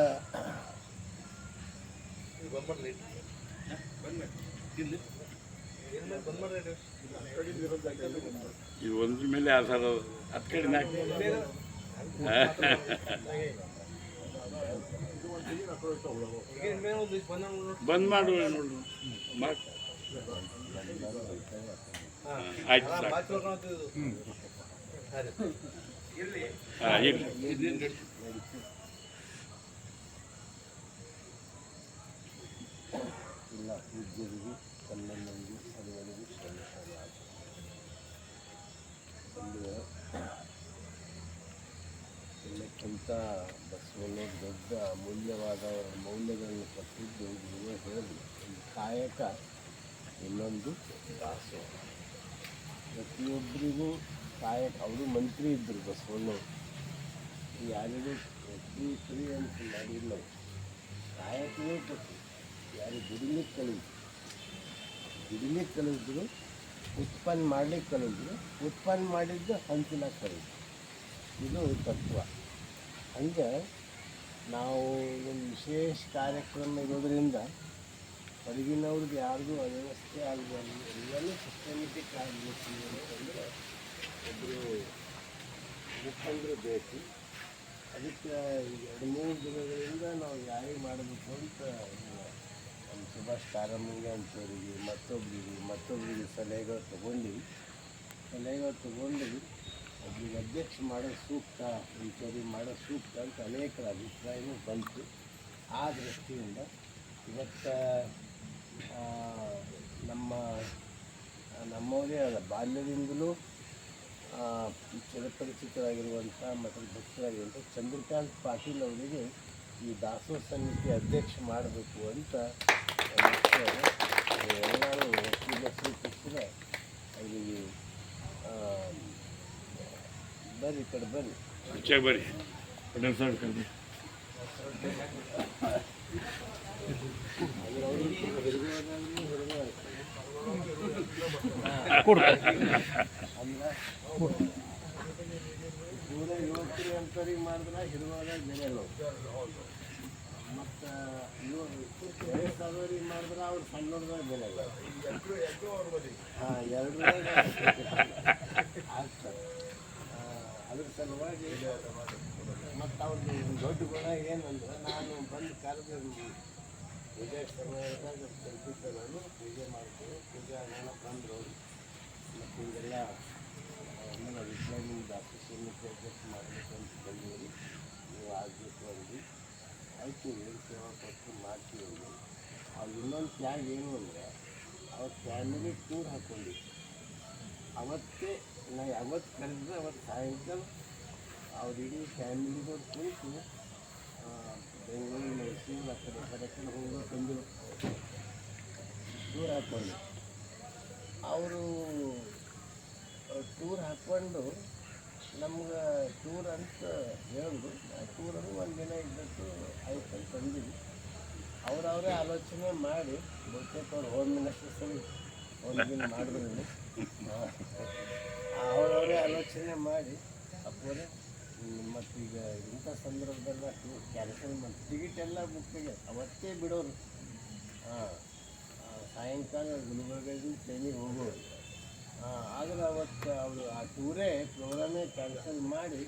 ಇದು ಒಂದ್ರ ಮೇಲೆ ಆಧಾರ ಹತ್ತು ಕಡೆ ಬಂದ್ ಮಾಡು ನೋಡು ಮಾಡಿ. ಆಯ್ತು ಸಾಕು. ಹಾಂ ಇರಲಿ. ಇಲ್ಲ ಪೂಜ್ಯರಿಗೂ ಕನ್ನಡಿಗರಿಗೂ ಸರ್ವರಿಗೂ ಶ್ರಮಿಸಲಾಗ ಎಲ್ಲಕ್ಕಿಂತ ಬಸವಣ್ಣ ದೊಡ್ಡ ಅಮೂಲ್ಯವಾದ ಅವರ ಮೌಲ್ಯಗಳನ್ನು ಕೊಟ್ಟಿದ್ದು ನೀವು ಹೇಳಿದ್ರು. ಒಂದು ಕಾಯಕ, ಇನ್ನೊಂದು ದಾಸೋಹ. ಪ್ರತಿಯೊಬ್ಬರಿಗೂ ಕಾಯಕ. ಅವರು ಮಂತ್ರಿ ಇದ್ದರು ಬಸವಣ್ಣವರು. ಯಾರಿಗೂ ಫ್ರೀ ಅಂತ ಮಾಡಿಲ್ಲ. ಕಾಯಕವೇ ಕೊಟ್ಟು ಯಾರು ದುಡಿಲಿಕ್ಕೆ ಕಲಿಸಿದ್ರು, ಉತ್ಪನ್ನ ಮಾಡ್ಲಿಕ್ಕೆ ಕಲಿಸಿದ್ರು, ಉತ್ಪನ್ನ ಮಾಡಿದ್ದು ಹಂಚಿನಾಗ ಕಲಿಸಿದ್ರು. ಇದು ತತ್ವ. ಹಂಗೆ ನಾವು ಒಂದು ವಿಶೇಷ ಕಾರ್ಯಕ್ರಮ ಇರೋದರಿಂದ ಹೊರಗಿನವ್ರಿಗೆ ಯಾರಿಗೂ ಅವ್ಯವಸ್ಥೆ ಆಗಬಾರ್ದು, ಎಲ್ಲನೂ ಸಿಸ್ಟಮೆಟಿಕ್ ಆಗಬೇಕು ಅಂತಂದರೆ ಒಬ್ಬರು ಮುಖಂಡರು ಬೇಕು. ಅದಕ್ಕೆ 2-3 ದಿನಗಳಿಂದ ನಾವು ಯಾರಿಗೆ ಮಾಡಬೇಕು ಅಂತ ನಮ್ಮ ಸುಭಾಷ್ ಕಾರಮಂಗ ಅಂತವರಿಗೆ ಮತ್ತೊಬ್ಬರಿಗೆ ಸಲಹೆಗಳು ತೊಗೊಂಡು ಒಬ್ಬರಿಗೆ ಅಧ್ಯಕ್ಷ ಮಾಡೋದು ಸೂಕ್ತ, ಇಂಥವ್ರಿಗೆ ಮಾಡೋದು ಸೂಕ್ತ ಅಂತ ಅನೇಕರ ಅಭಿಪ್ರಾಯವೂ ಬಂತು. ಆ ದೃಷ್ಟಿಯಿಂದ ಇವತ್ತು ನಮ್ಮವರೇ ಅಲ್ಲ, ಬಾಲ್ಯದಿಂದಲೂ ಚಿರಪರಿಚಿತರಾಗಿರುವಂಥ ಮತ್ತು ಭಕ್ತರಾಗಿರುವಂಥ ಚಂದ್ರಕಾಂತ್ ಪಾಟೀಲ್ ಅವರಿಗೆ ಈ ದಾಸೋಹ ಸಮಿತಿ ಅಧ್ಯಕ್ಷ ಮಾಡಬೇಕು ಅಂತ ಎಲ್ಲರೂ ಒಪ್ಪಿಗೆ ಸೂಚಿಸಿದ್ರೆ ಅವರಿಗೆ ಬರ್ರಿ ಕಡೆ ಬರ್ರಿ ಬರ್ರಿ ಪೂರ ಯುವಕರು ಅಂತವ್ರಿಗೆ ಮಾಡಿದ್ರೆ ಹಿರಿಯರಾಗ ಬೆಲೆ ಇಲ್ಲ. ಮತ್ತು ವಯಸ್ಸಾದವ್ರಿಗೆ ಮಾಡಿದ್ರೆ ಅವ್ರು ಸಣ್ಣವ್ರದಾಗ ಬೆಲೆ ಇಲ್ಲ. ಹಾಂ, ಎರಡರಾಗ ಆಗ್ತದೆ. ಅದ್ರ ಸಲುವಾಗಿ ಮತ್ತು ಅವ್ರದ್ದು ದೊಡ್ಡ ಗುಣ ಏನಂದ್ರೆ, ನಾನು ಬಂದು ಕರೆದು ಪೂಜೆ ಸಮಯದಾಗ ಕಲ್ಪಿದ್ದೆ, ನಾನು ಪೂಜೆ ಮಾಡ್ತೀನಿ. ಪೂಜೆ ಆಗೋಣ ಬಂದರು ಅವರು. ಮತ್ತು ಹಿಂಗೆಲ್ಲ ಆಮೇಲೆ ಅಭಿಪ್ರಾಯ ನಿಮ್ದು ಅಸೋಸಿಯೇಷನ್ಗೆ ಅಧ್ಯಕ್ಷ ಮಾಡಬೇಕು ಅಂತ ಬಂದೀವಿ, ನೀವು ಆಗಬೇಕು ಅಂದು ಆಯಿತು. ಏನು ಸೇವಾ ಪಟ್ಟು ಮಾಡ್ತೀವಿ ಅಂದು. ಅವ್ರು ಇನ್ನೊಂದು ತ್ಯಾಗ ಏನು ಅಂದರೆ, ಅವ್ರ ಫ್ಯಾಮಿಲಿ ಟೂರ್ ಹಾಕ್ಕೊಂಡಿತ್ತು. ಅವತ್ತೇ ನಾ ಯಾವತ್ತು ಕರೆದ್ರೆ ಅವತ್ತು ಸಾಯಂಕಾಲ ಅವ್ರ ಇಡೀ ಫ್ಯಾಮಿಲಿದವ್ರು ಕುಂತು ಬೆಂಗಳೂರು, ಮೈಸೂರು ಆ ಕಡೆ ಹೋಗೋ ತಂದರು ಟೂರ್ ಹಾಕ್ಕೊಂಡು. ಅವರು ಟೂರ್ ಹಾಕ್ಕೊಂಡು ನಮ್ಗೆ ಟೂರ್ ಅಂತ ಹೇಳಿದ್ರು. ಆ ಟೂರನ್ನು ಒಂದು ದಿನ ಇದ್ದದ್ದು ಆಯ್ತು ಅಂತ ಅಂದಿದ್ವಿ. ಅವರವರೇ ಆಲೋಚನೆ ಮಾಡಿ ಬಹುತೇಕ ಅವ್ರು ಹೋಮ್ ಮಿನಿಸ್ಟರ್ ಸರಿ ಅವ್ರಿಗಿನ್ನು ಮಾಡಿದ್ರು ಅವರವರೇ ಆಲೋಚನೆ ಮಾಡಿ ಅಪ್ಪರೇ ಮತ್ತೀಗ ಇಂಥ ಸಂದರ್ಭದಲ್ಲ ಟೂರ್ ಕ್ಯಾನ್ಸಲ್ ಮಾಡಿ ಟಿಕೆಟ್ ಎಲ್ಲ ಬುಕ್ ಆಗಿದೆ ಅವತ್ತೇ ಬಿಡೋರು. ಹಾಂ, ಸಾಯಂಕಾಲ ಗುಲ್ಬರ್ಗದಿಂದ ಟ್ರೈನಿಗೆ ಹೋಗೋರು. ಆದರೆ ಅವತ್ತು ಅವರು ಆ ಟೂರೇ ಪ್ರೋಗ್ರಾಮೇ ಕ್ಯಾನ್ಸಲ್ ಮಾಡಿ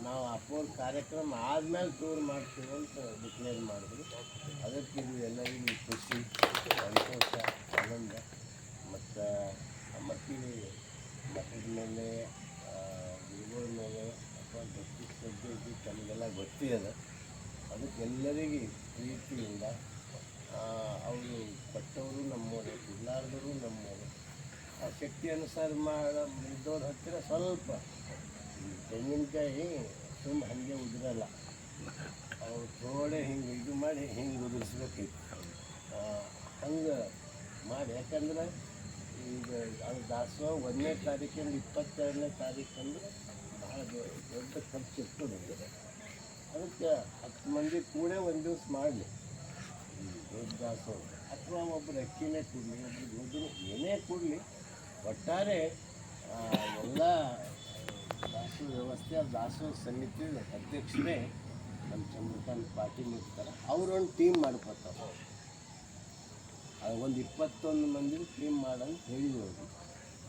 ನಾವು ಅಪ್ಪವ್ರ ಕಾರ್ಯಕ್ರಮ ಆದಮೇಲೆ ಟೂರ್ ಮಾಡ್ತೀವಿ ಅಂತ ಡಿಕ್ಲೇರ್ ಮಾಡಿದ್ರು. ಅದಕ್ಕೆ ಇದು ಎಲ್ಲರಿಗೂ ಖುಷಿ, ಸಂತೋಷ, ಆನಂದ. ಮತ್ತು ಮಟ್ಟಿಗೆ ಮಠದ ಮೇಲೆ ಗುರುಗಳ ಮೇಲೆ ಅಥವಾ ಭಕ್ತಿ ಶ್ರದ್ಧೆ ಇದ್ದು ತಮಗೆಲ್ಲ ಗೊತ್ತಿದೆ. ಅದಕ್ಕೆ ಎಲ್ಲರಿಗೆ ಪ್ರೀತಿಯಿಂದ ಅವರು ಕೊಟ್ಟವರು ನಮ್ಮವರು, ಇಲ್ಲಾರ್ದರು ನಮ್ಮವರು. ಆ ಶಕ್ತಿ ಅನುಸಾರ ಇದ್ದವ್ರ ಹತ್ತಿರ ಸ್ವಲ್ಪ ತೆಂಗಿನಕಾಯಿ ಸುಮ್ಮ ಹಾಗೆ ಉದುರಲ್ಲ, ಅವ್ರು ಥೋಡೆ ಹಿಂಗೆ ಇದು ಮಾಡಿ ಹಿಂಗೆ ಉದುರಿಸ್ಬೇಕಿತ್ತು. ಹಂಗೆ ಮಾಡಿ, ಯಾಕಂದ್ರೆ ಈಗ ಅದು ದಾಸೋಹ 1ನೇ ತಾರೀಕಿಂದ 22ನೇ ತಾರೀಕಂದು ಭಾಳ ದೊಡ್ಡ ಖರ್ಚು ಇರ್ತದೆ. ಅದಕ್ಕೆ 10 ಮಂದಿ ಕೂಡ ಒಂದು ದಿವಸ ಮಾಡಲಿ ದೊಡ್ಡ ದಾಸೋಹ, ಅಥವಾ ಒಬ್ಬರು ಅಕ್ಕಿನೇ ಕೊಡಲಿ, ಒಬ್ರು ಗೋಧಿನೇ, ಏನೇ ಕೊಡಲಿ, ಒಟ್ಟಾರೆ ಎಲ್ಲ ದಾಸೋಹ ವ್ಯವಸ್ಥೆ ದಾಸೋಹ ಸಮಿತಿ ಅಧ್ಯಕ್ಷರೇ ನಮ್ಮ ಚಂದ್ರಕಾಂತ್ ಪಾಟೀಲ್ ಇರ್ತಾರೆ. ಅವರೊಂದು ಟೀಮ್ ಮಾಡ್ಕೊತಾರೆ. ಅದು ಒಂದು 21 ಮಂದಿ ಟೀಮ್ ಮಾಡಂತ ಹೇಳಿದ್ರು.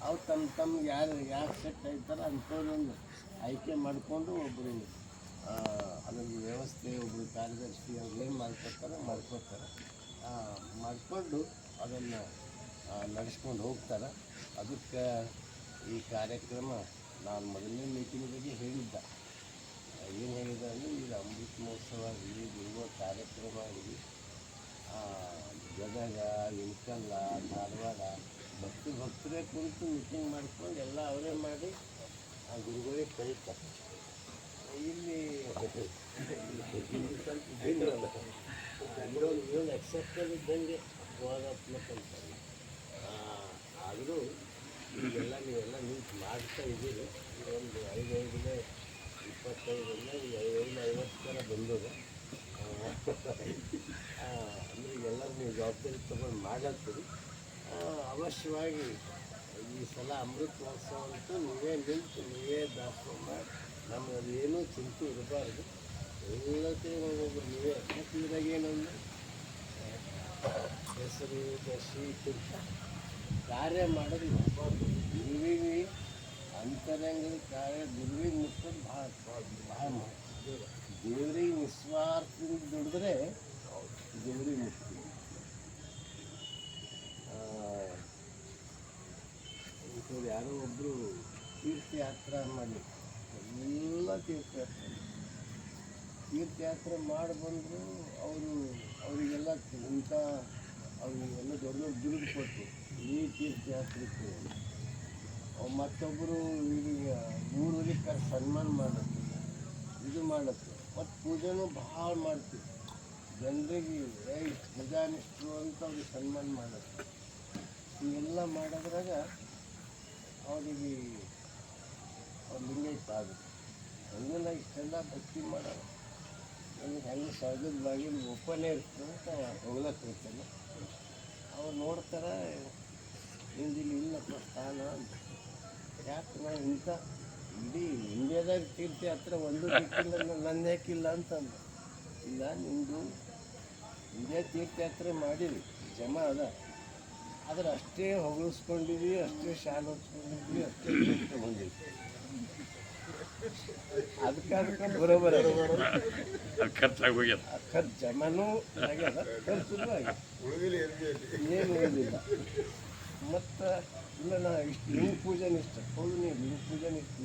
ಅವ್ರು ತಮ್ಗೆ ಯಾರು ಸೆಟ್ ಆಯ್ತಾರೆ ಅಂಥವ್ರೊಂದು ಆಯ್ಕೆ ಮಾಡಿಕೊಂಡು ಒಬ್ಬರು ಅದೊಂದು ವ್ಯವಸ್ಥೆ, ಒಬ್ಬರು ಕಾರ್ಯದರ್ಶಿ ಅವ್ರೇನು ಮಾಡ್ಕೊತಾರೆ ಮಾಡಿಕೊಂಡು ಅದನ್ನು ನಡೆಸ್ಕೊಂಡು ಹೋಗ್ತಾರೆ. ಅದಕ್ಕೆ ಈ ಕಾರ್ಯಕ್ರಮ ನಾನು ಮೊದಲನೇ ಮೀಟಿಂಗಿಗೆ ಹೇಳಿದ್ದ. ಏನು ಹೇಳಿದ ಅಂದರೆ ಈಗ ಅಮೃತ ಮಹೋತ್ಸವ ಆಗಲಿ, ಗುರುಗಳ ಕಾರ್ಯಕ್ರಮ ಆಗಲಿ, ಗದಗ, ಇಳಕಲ್ಲ, ಧಾರವಾಡ ಭಕ್ತರೇ ಕುರಿತು ಮೀಟಿಂಗ್ ಮಾಡ್ಕೊಂಡು ಎಲ್ಲ ಅವರೇ ಮಾಡಿ ಆ ಗುರುಗಳಿಗೆ ಕರೀತಾರೆ. ಇಲ್ಲಿ ಸ್ವಲ್ಪ ಇನ್ನೊಂದು ಎಕ್ಸೆಪ್ಟಲ್ ಇದ್ದಂಗೆ ಗೋವಾತ್ಮಕ ಅಂತಾರೆ. ಆದರೂ ಈಗೆಲ್ಲ ನೀವೆಲ್ಲ ನಿಂತು ಮಾಡ್ತಾ ಇದ್ದೀರಿ. ಒಂದು 5-5 25 ಈಗ 50 ಥರ ಬಂದದ. ಅಂದರೆ ಎಲ್ಲರೂ ನೀವು ಜವಾಬ್ದಾರಿ ತೊಗೊಂಡು ಮಾಡತ್ತೀರಿ. ಅವಶ್ಯವಾಗಿ ಈ ಸಲ ಅಮೃತ ಮಹೋತ್ಸವ ಅಂತೂ ನೀವೇ ನಿಂತು ನೀವೇ ದಾಸೋಹ ಮಾಡಿ, ನಮ್ಗೆ ಅದು ಏನೂ ಚಿಂತೆ ಇರಬಾರ್ದು. ಎಲ್ಲತ್ತಿಗೂ ಒಬ್ಬೊಬ್ರು ನೀವೇ. ಮತ್ತು ಇದ್ರಾಗ ಏನಂದ್ರೆ ಹೆಸರು ದಶಿ ತೀರ್ಥ ಕಾರ್ಯ ಮಾಡೋದು ಗುರುವಿಗೆ ಅಂತರಂಗದ ಕಾರ್ಯ ಗುರುವಿಗೆ ಮುಟ್ಟೋದು ಭಾಳ ದೇವರಿಗೆ ನಿಸ್ವಾರ್ಥದಿಂದ ದುಡಿದ್ರೆ ದೇವರಿಗೆ ಮುಟ್ತೀವಿ. ಯಾರೋ ಒಬ್ಬರು ತೀರ್ಥಯಾತ್ರೆ ಮಾಡಲಿ, ಎಲ್ಲ ತೀರ್ಥಯಾತ್ರೆ ಮಾಡಿ ಬಂದರು. ಅವರಿಗೆಲ್ಲ ಇಂಥ ಅವರಿಗೆಲ್ಲ ದೊಡ್ಡ ದುಡ್ಡು ಕೊಟ್ಟು ಈ ತೀರ್ಥಯಾತ್ರೆಗೆ ಮತ್ತೊಬ್ಬರು ಈಗ ಊರಿಗೆ ಸನ್ಮಾನ ಮಾಡತ್ತೆ, ಇದು ಮಾಡತ್ತೆ. ಮತ್ತು ಪೂಜೆನೂ ಭಾಳ ಮಾಡ್ತೀವಿ. ಜನರಿಗೆ ಪೂಜಾನಿಷ್ಠರು ಅಂತ ಅವ್ರಿಗೆ ಸನ್ಮಾನ ಮಾಡತ್ತೆ. ಇವೆಲ್ಲ ಮಾಡೋದ್ರಾಗ ಅವರಿಗೆ ಅವ್ರ ಲಿಂಗೈಕ್ಯ ಆಗುತ್ತೆ. ಹಂಗೆಲ್ಲ ಇಷ್ಟೆಲ್ಲ ಭಕ್ತಿ ಮಾಡೋದು ನನಗೆ ಹೆಂಗೆ ಸಹಜದ ಬಾಗಿಲು ಓಪನೇ ಇರ್ತದೆ ಅಂತ ಹೋಗ್ಲಕ್ಕೆ ಇರ್ತಲ್ಲ. ಅವ್ರು ನೋಡ್ತಾರೆ, ಹಿಂದಿಲ್ಲಿ ಇಲ್ಲಪ್ಪ ಸ್ಥಾನ ಅಂತ. ಯಾಕೆ ನಾನು ಇಂಥ ಇಡೀ ಇಂಡಿಯಾದಾಗ ತೀರ್ಥಯಾತ್ರೆ ಒಂದು ದಿಕ್ಕಿಲ್ಲ, ನನ್ನ ಯಾಕಿಲ್ಲ ಅಂತಂದು. ಇಲ್ಲ, ನಿಮ್ಮದು ಇದೇ ತೀರ್ಥಯಾತ್ರೆ ಮಾಡಿರಿ, ಜಮ ಅದ, ಆದ್ರೆ ಅಷ್ಟೇ ಹೊಗಳಿಸ್ಕೊಂಡಿದ್ವಿ, ಅಷ್ಟೇ ಶಾಲೆ ಹೊಚ್ಕೊಂಡಿದ್ವಿ, ಅಷ್ಟೇ ಬಂದಿದ್ವಿ. ಅದಕ್ಕೆ ಬರೋಬರ ಖರ್ಚಾಗೋಗ್ಯದ. ಖರ್ಚು ಜಮನೂ ಆಗ್ಯದ, ಖರ್ಚು ಆಗ್ಯದ, ಏನು ಉಳಿದಿಲ್ಲ. ಮತ್ತು ಇಲ್ಲ, ನಾ ಇಷ್ಟು ಲಿಂಗ ಪೂಜೆನ ಇಷ್ಟ. ಹೌದು, ನೀವು ಲಿಂಗ ಪೂಜೆನ ಇಷ್ಟು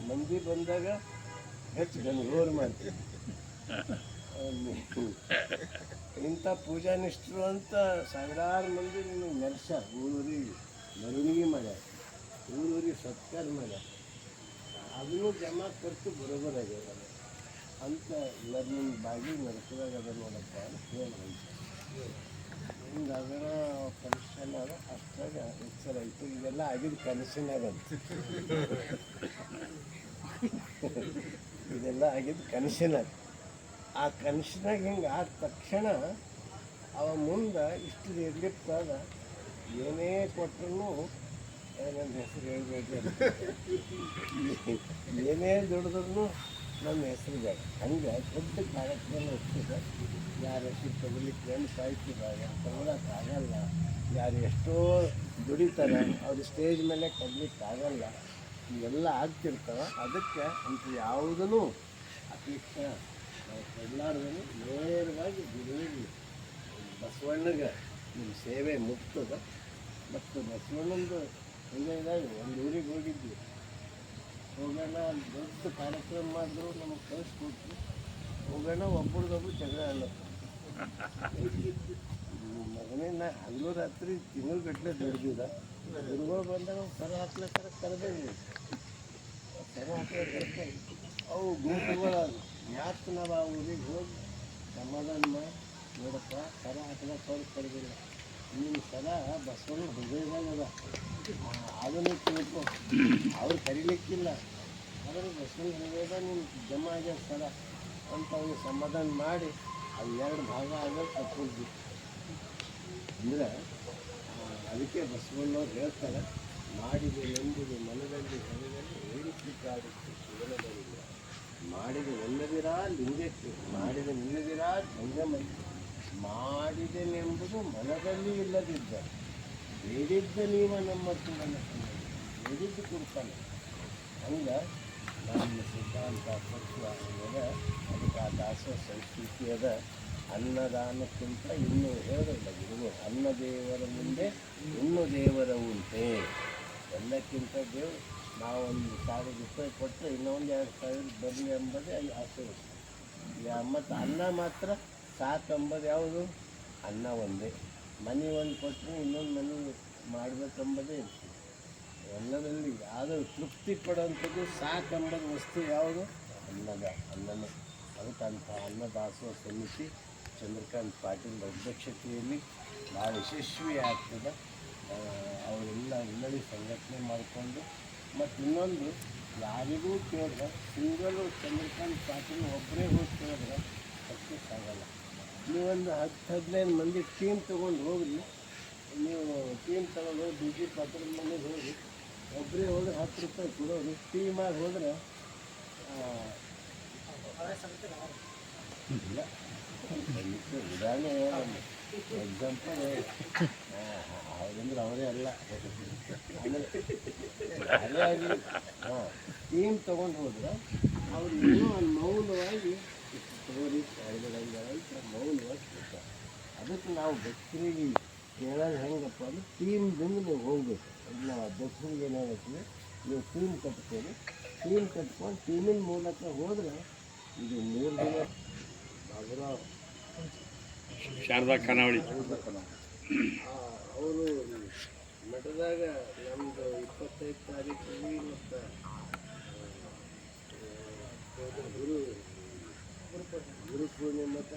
ಮಂದಿ ಬಂದಾಗ ಹೆಚ್ಚು ಗಂಗೋರು ಮಾಡ್ತೀವಿ. ಇಂಥ ಪೂಜಾನಿಷ್ಠರು ಅಂತ ಸಾವಿರಾರು ಮಂದಿ ನಿಮಗೆ ನೆಲೆಸ್ಯಾರ. ಊರೂರಿಗೆ ಮೆರವಣಿಗೆ ಮಾಡ್ಯಾರ, ಊರೂರಿಗೆ ಸತ್ಕಾರ ಮಾಡ್ಯಾರ. ಅದನ್ನು ಜಮಾ ಖರ್ಚು ಬರೋಬರ್ ಆಗ್ಯದ ಅಂತ ಎಲ್ಲರೂ ನಿಮ್ಮ ಬಾಗಿ ನಡೆಸಿದಾಗ ಅದ ನೋಡಪ್ಪ ಅಂತ ಹೇಳಿ ಹಿಂಗೆ ಅದರ ಕನೆಕ್ಷನ್ ಅದ. ಅಷ್ಟಾಗ ಎಚ್ಚರ ಆಯಿತು. ಇದೆಲ್ಲ ಆಗಿದ್ದು ಕನಸಿನಾಗ ಅಂತ. ಇದೆಲ್ಲ ಆಗಿದ್ದು ಕನಸಿನಾಗ. ಆ ಕನಸಿನಾಗ ಹಿಂಗೆ ಆದ ತಕ್ಷಣ ಅವ ಮುಂದೆ ಇಷ್ಟು ನಿರ್ಲಿಪ್ತಾದ ಏನೇ ಕೊಟ್ಟರು ನನ್ನ ಹೆಸರು ಹೇಳ್ಬೇಡ್ರಿ ಏನೇ ದುಡಿದ್ರೂ ನನ್ನ ಹೆಸರು ಬೇಡ. ಹಂಗೆ ದೊಡ್ಡ ಕಾರ್ಯಕ್ರಮ ಇರ್ತದೆ. ಯಾರ ಹೆಸರು ತಗೊಲಿಕ್ಕೆ ನೆನಪಾಯ್ತಿದಾಗ ತಗೊಳಕ್ಕಾಗಲ್ಲ. ಯಾರು ಎಷ್ಟೋ ದುಡಿತಾರೆ ಅವ್ರು ಸ್ಟೇಜ್ ಮೇಲೆ ಕೊಡ್ಲಿಕ್ಕಾಗಲ್ಲ. ಇವೆಲ್ಲ ಆಗ್ತಿರ್ತಾವೆ. ಅದಕ್ಕೆ ಅಂತ ಯಾವುದೂ ಅಪೇಕ್ಷೆ ನಾವು ಕೊಡಲಾರ್ದನು ನೇರವಾಗಿ ಗುರುವಿಗೆ ಬಸವಣ್ಣಗೆ ನಿಮ್ಮ ಸೇವೆ ಮುಟ್ತದೆ. ಮತ್ತು ಬಸವಣ್ಣಂದು ಹಿಂಗೆ ಇದಾಗ ಒಂದು ಊರಿಗೆ ಹೋಗಿದ್ವಿ. ಹೋಗೋಣ ದೊಡ್ಡ ಕಾರ್ಯಕ್ರಮ ಮಾಡಿದ್ರು ನಮಗೆ ಕಳಿಸ್ಕೊಟ್ರು. ಹೋಗೋಣ ಒಬ್ಬರದೊಬ್ರು ಜಗಳ ಅಲ್ಲಪ್ಪ. ಮಗನೇ ನಾ ಹಗಲು ರಾತ್ರಿ ತಿಂಗಳಗಟ್ಟಲೆ ದುಡ್ದಿದ್ದ. ಗುರುಗಳು ಬಂದಾಗ ಸರ ಹಾಕ್ಲಕ್ಕಾರ ಕರೆದೇವಿ. ಸರ ಹಾಕ್ಲಕ್ಕೆ ಅವು ಗುಂಪುಗಳ ಯಾಕೆ ನಾವು ಆ ಊರಿಗೆ ಹೋಗಿ ಸಮಾಧಾನ ಮಾಡಿ ನೋಡಪ್ಪ ಸರ ಹಾಕ್ಲಕ್ಕೆ ಅವ್ರು ಕರೆದಿಲ್ಲ. ನಿಮ್ಮ ಸರ ಬಸವಣ್ಣ ಹೃದಯದಾಗ ಅದ, ಅದನ್ನು ತಿಳ್ಕೊ. ಅವ್ರು ಕರೀಲಿಕ್ಕಿಲ್ಲ, ಆದರೆ ಬಸವಣ್ಣ ಹೃದಯದಾಗ ನೀನು ಜಮಾ ಆಗ್ಯದ ಸರ ಅಂತ ಅವ್ನು ಸಮಾಧಾನ ಮಾಡಿ ಅದು 2 ಭಾಗ ಆಗೋದು ತಪ್ಪಿದ್ವಿ. ಅಂದರೆ ಅದಕ್ಕೆ ಬಸವಣ್ಣವ್ರು ಹೇಳ್ತಾರೆ, ಮಾಡಿದ ಎಂಬುದು ಮನದಲ್ಲಿ ಹೊರದಲ್ಲಿ ಹೇಳಿಸಿದ್ದಾಗುತ್ತೆ ಶಿವನದಲ್ಲಿಲ್ಲ. ಮಾಡಿದ ಒಲ್ಲದಿರಾ ಲಿಂಗಕ್ಕೆ, ಮಾಡಿದ ನಿಲ್ಲದಿರಾ ಜಂಗಮಲ್ಲಿ, ಮಾಡಿದನೆಂಬುದು ಮನದಲ್ಲಿ ಇಲ್ಲದಿದ್ದ, ಬೇಡಿದ್ದ ನೀವ ನಮ್ಮ ನನ್ನ ಬೇಡಿದ್ದು ಕೊಡ್ತಾನೆ. ಹಂಗೆ ನಮ್ಮ ಸಿದ್ಧಾಂತ ತತ್ವ ಅದ. ಅದಕ್ಕೆ ಆ ದಾಸೋಹ ಸಂಸ್ಕೃತಿ ಅದ. ಅನ್ನದಾನಕ್ಕಿಂತ ಇನ್ನೂ ಹೇಳೋದಿಲ್ಲ ಗುರುಗಳು, ಅನ್ನ ದೇವರ ಮುಂದೆ ಇನ್ನೂ ದೇವರ ಉಂಟೆ. ಎಲ್ಲಕ್ಕಿಂತ ದೇವರು ನಾವು ₹1,000 ಕೊಟ್ಟರೆ ಇನ್ನೊಂದು 2,000 ಬರಲಿ ಎಂಬುದೇ ಆಸೆ. ಮತ್ತು ಅನ್ನ ಮಾತ್ರ ಸಾಕಂಬುದು ಯಾವುದು? ಅನ್ನ ಒಂದೇ. ಮನೆ ಒಂದು ಕೊಟ್ಟರೆ ಇನ್ನೊಂದು ಮನೆ ಮಾಡಬೇಕೆಂಬುದೇ ಇರ್ತದೆ. ಎಲ್ಲದಲ್ಲಿ ಆದರೂ ತೃಪ್ತಿ ಪಡುವಂಥದ್ದು ಸಾಕಂಬುದು ವಸ್ತು ಯಾವುದು? ಅನ್ನನೇ. ಅದಕ್ಕೆ ಅಂಥ ಅನ್ನದಾಸೋಹ ಸಮಿತಿ ಚಂದ್ರಕಾಂತ್ ಪಾಟೀಲ್ ಅಧ್ಯಕ್ಷತೆಯಲ್ಲಿ ಭಾಳ ಯಶಸ್ವಿ ಆಗ್ತದೆ. ಅವರೆಲ್ಲ ಎಲ್ಲರಿ ಸಂಘಟನೆ ಮಾಡಿಕೊಂಡು ಮತ್ತು ಇನ್ನೊಂದು ಯಾರಿಗೂ ಕೇಳಿದ್ರೆ ಸಿಂಗಲು ಚಂದ್ರಕಾಂತ್ ಪಾಟೀಲ್ ಒಬ್ಬರೇ ಹೋಗಿ ಕೇಳಿದ್ರೆ ಸಕ್ಸಸ್ ಆಗಲ್ಲ. ನೀವೊಂದು 10-15 ಮಂದಿ ಟೀಮ್ ತೊಗೊಂಡು ಹೋಗ್ರಿ. ನೀವು ಟೀಮ್ ತೊಗೊಂಡು ಹೋಗಿ BG ಪಾಟೀಲ್ ಮನೆಗೆ ಹೋಗಿ ಒಬ್ಬರೇ ಹೋದ್ರೆ ₹10 ಕೊಡೋರು. ಟೀಮಾಗಿ ಹೋದ್ರೆ ಇಲ್ಲ ಉದಾಹರಣೆ ಎಕ್ಸಾಂಪಲ್ ಅವ್ರಂದ್ರೆ ಅವರೇ ಅಲ್ಲ. ಆಮೇಲೆ ಅದೇ ಆಗಲಿ ಟೀಮ್ ತೊಗೊಂಡು ಹೋದ್ರೆ ಅವ್ರು ಏನೋ ಮೌನವಾಗಿ ತಗೋರಿ ಅಂತ ಮೌನವಾಗಿ ಕೊಡ್ತಾರೆ. ಅದಕ್ಕೆ ನಾವು ಭಕ್ತರಿಗೆ ಕೇಳೋದು ಹೆಂಗಪ್ಪ ಅಂದ್ರೆ ಟೀಮ್ದಿಂದ ನೀವು ಹೋಗ್ಬೇಕು. ನಾವು ಅಧ್ಯಕ್ಷರಿಗೆ ಏನು ಹೇಳ್ತೀವಿ, ನೀವು ಟೀಮ್ ಕಟ್ತೀವಿ. ಟೀಮ್ ಕಟ್ಕೊಂಡು ಟೀಮಿನ ಮೂಲಕ ಹೋದ್ರೆ ಇದು 3 ದಿನ ಬಾಬುರಾವ್ ಶಾರದಾ ಖಾನಾವಳಿ ಅವರು ಮಠದಾಗ ನಮ್ಮದು 25 ತಾರೀಕಿಗೆ ಮತ್ತು ಗುರು ಪೂರ್ಣಿಮೆ ಮತ್ತು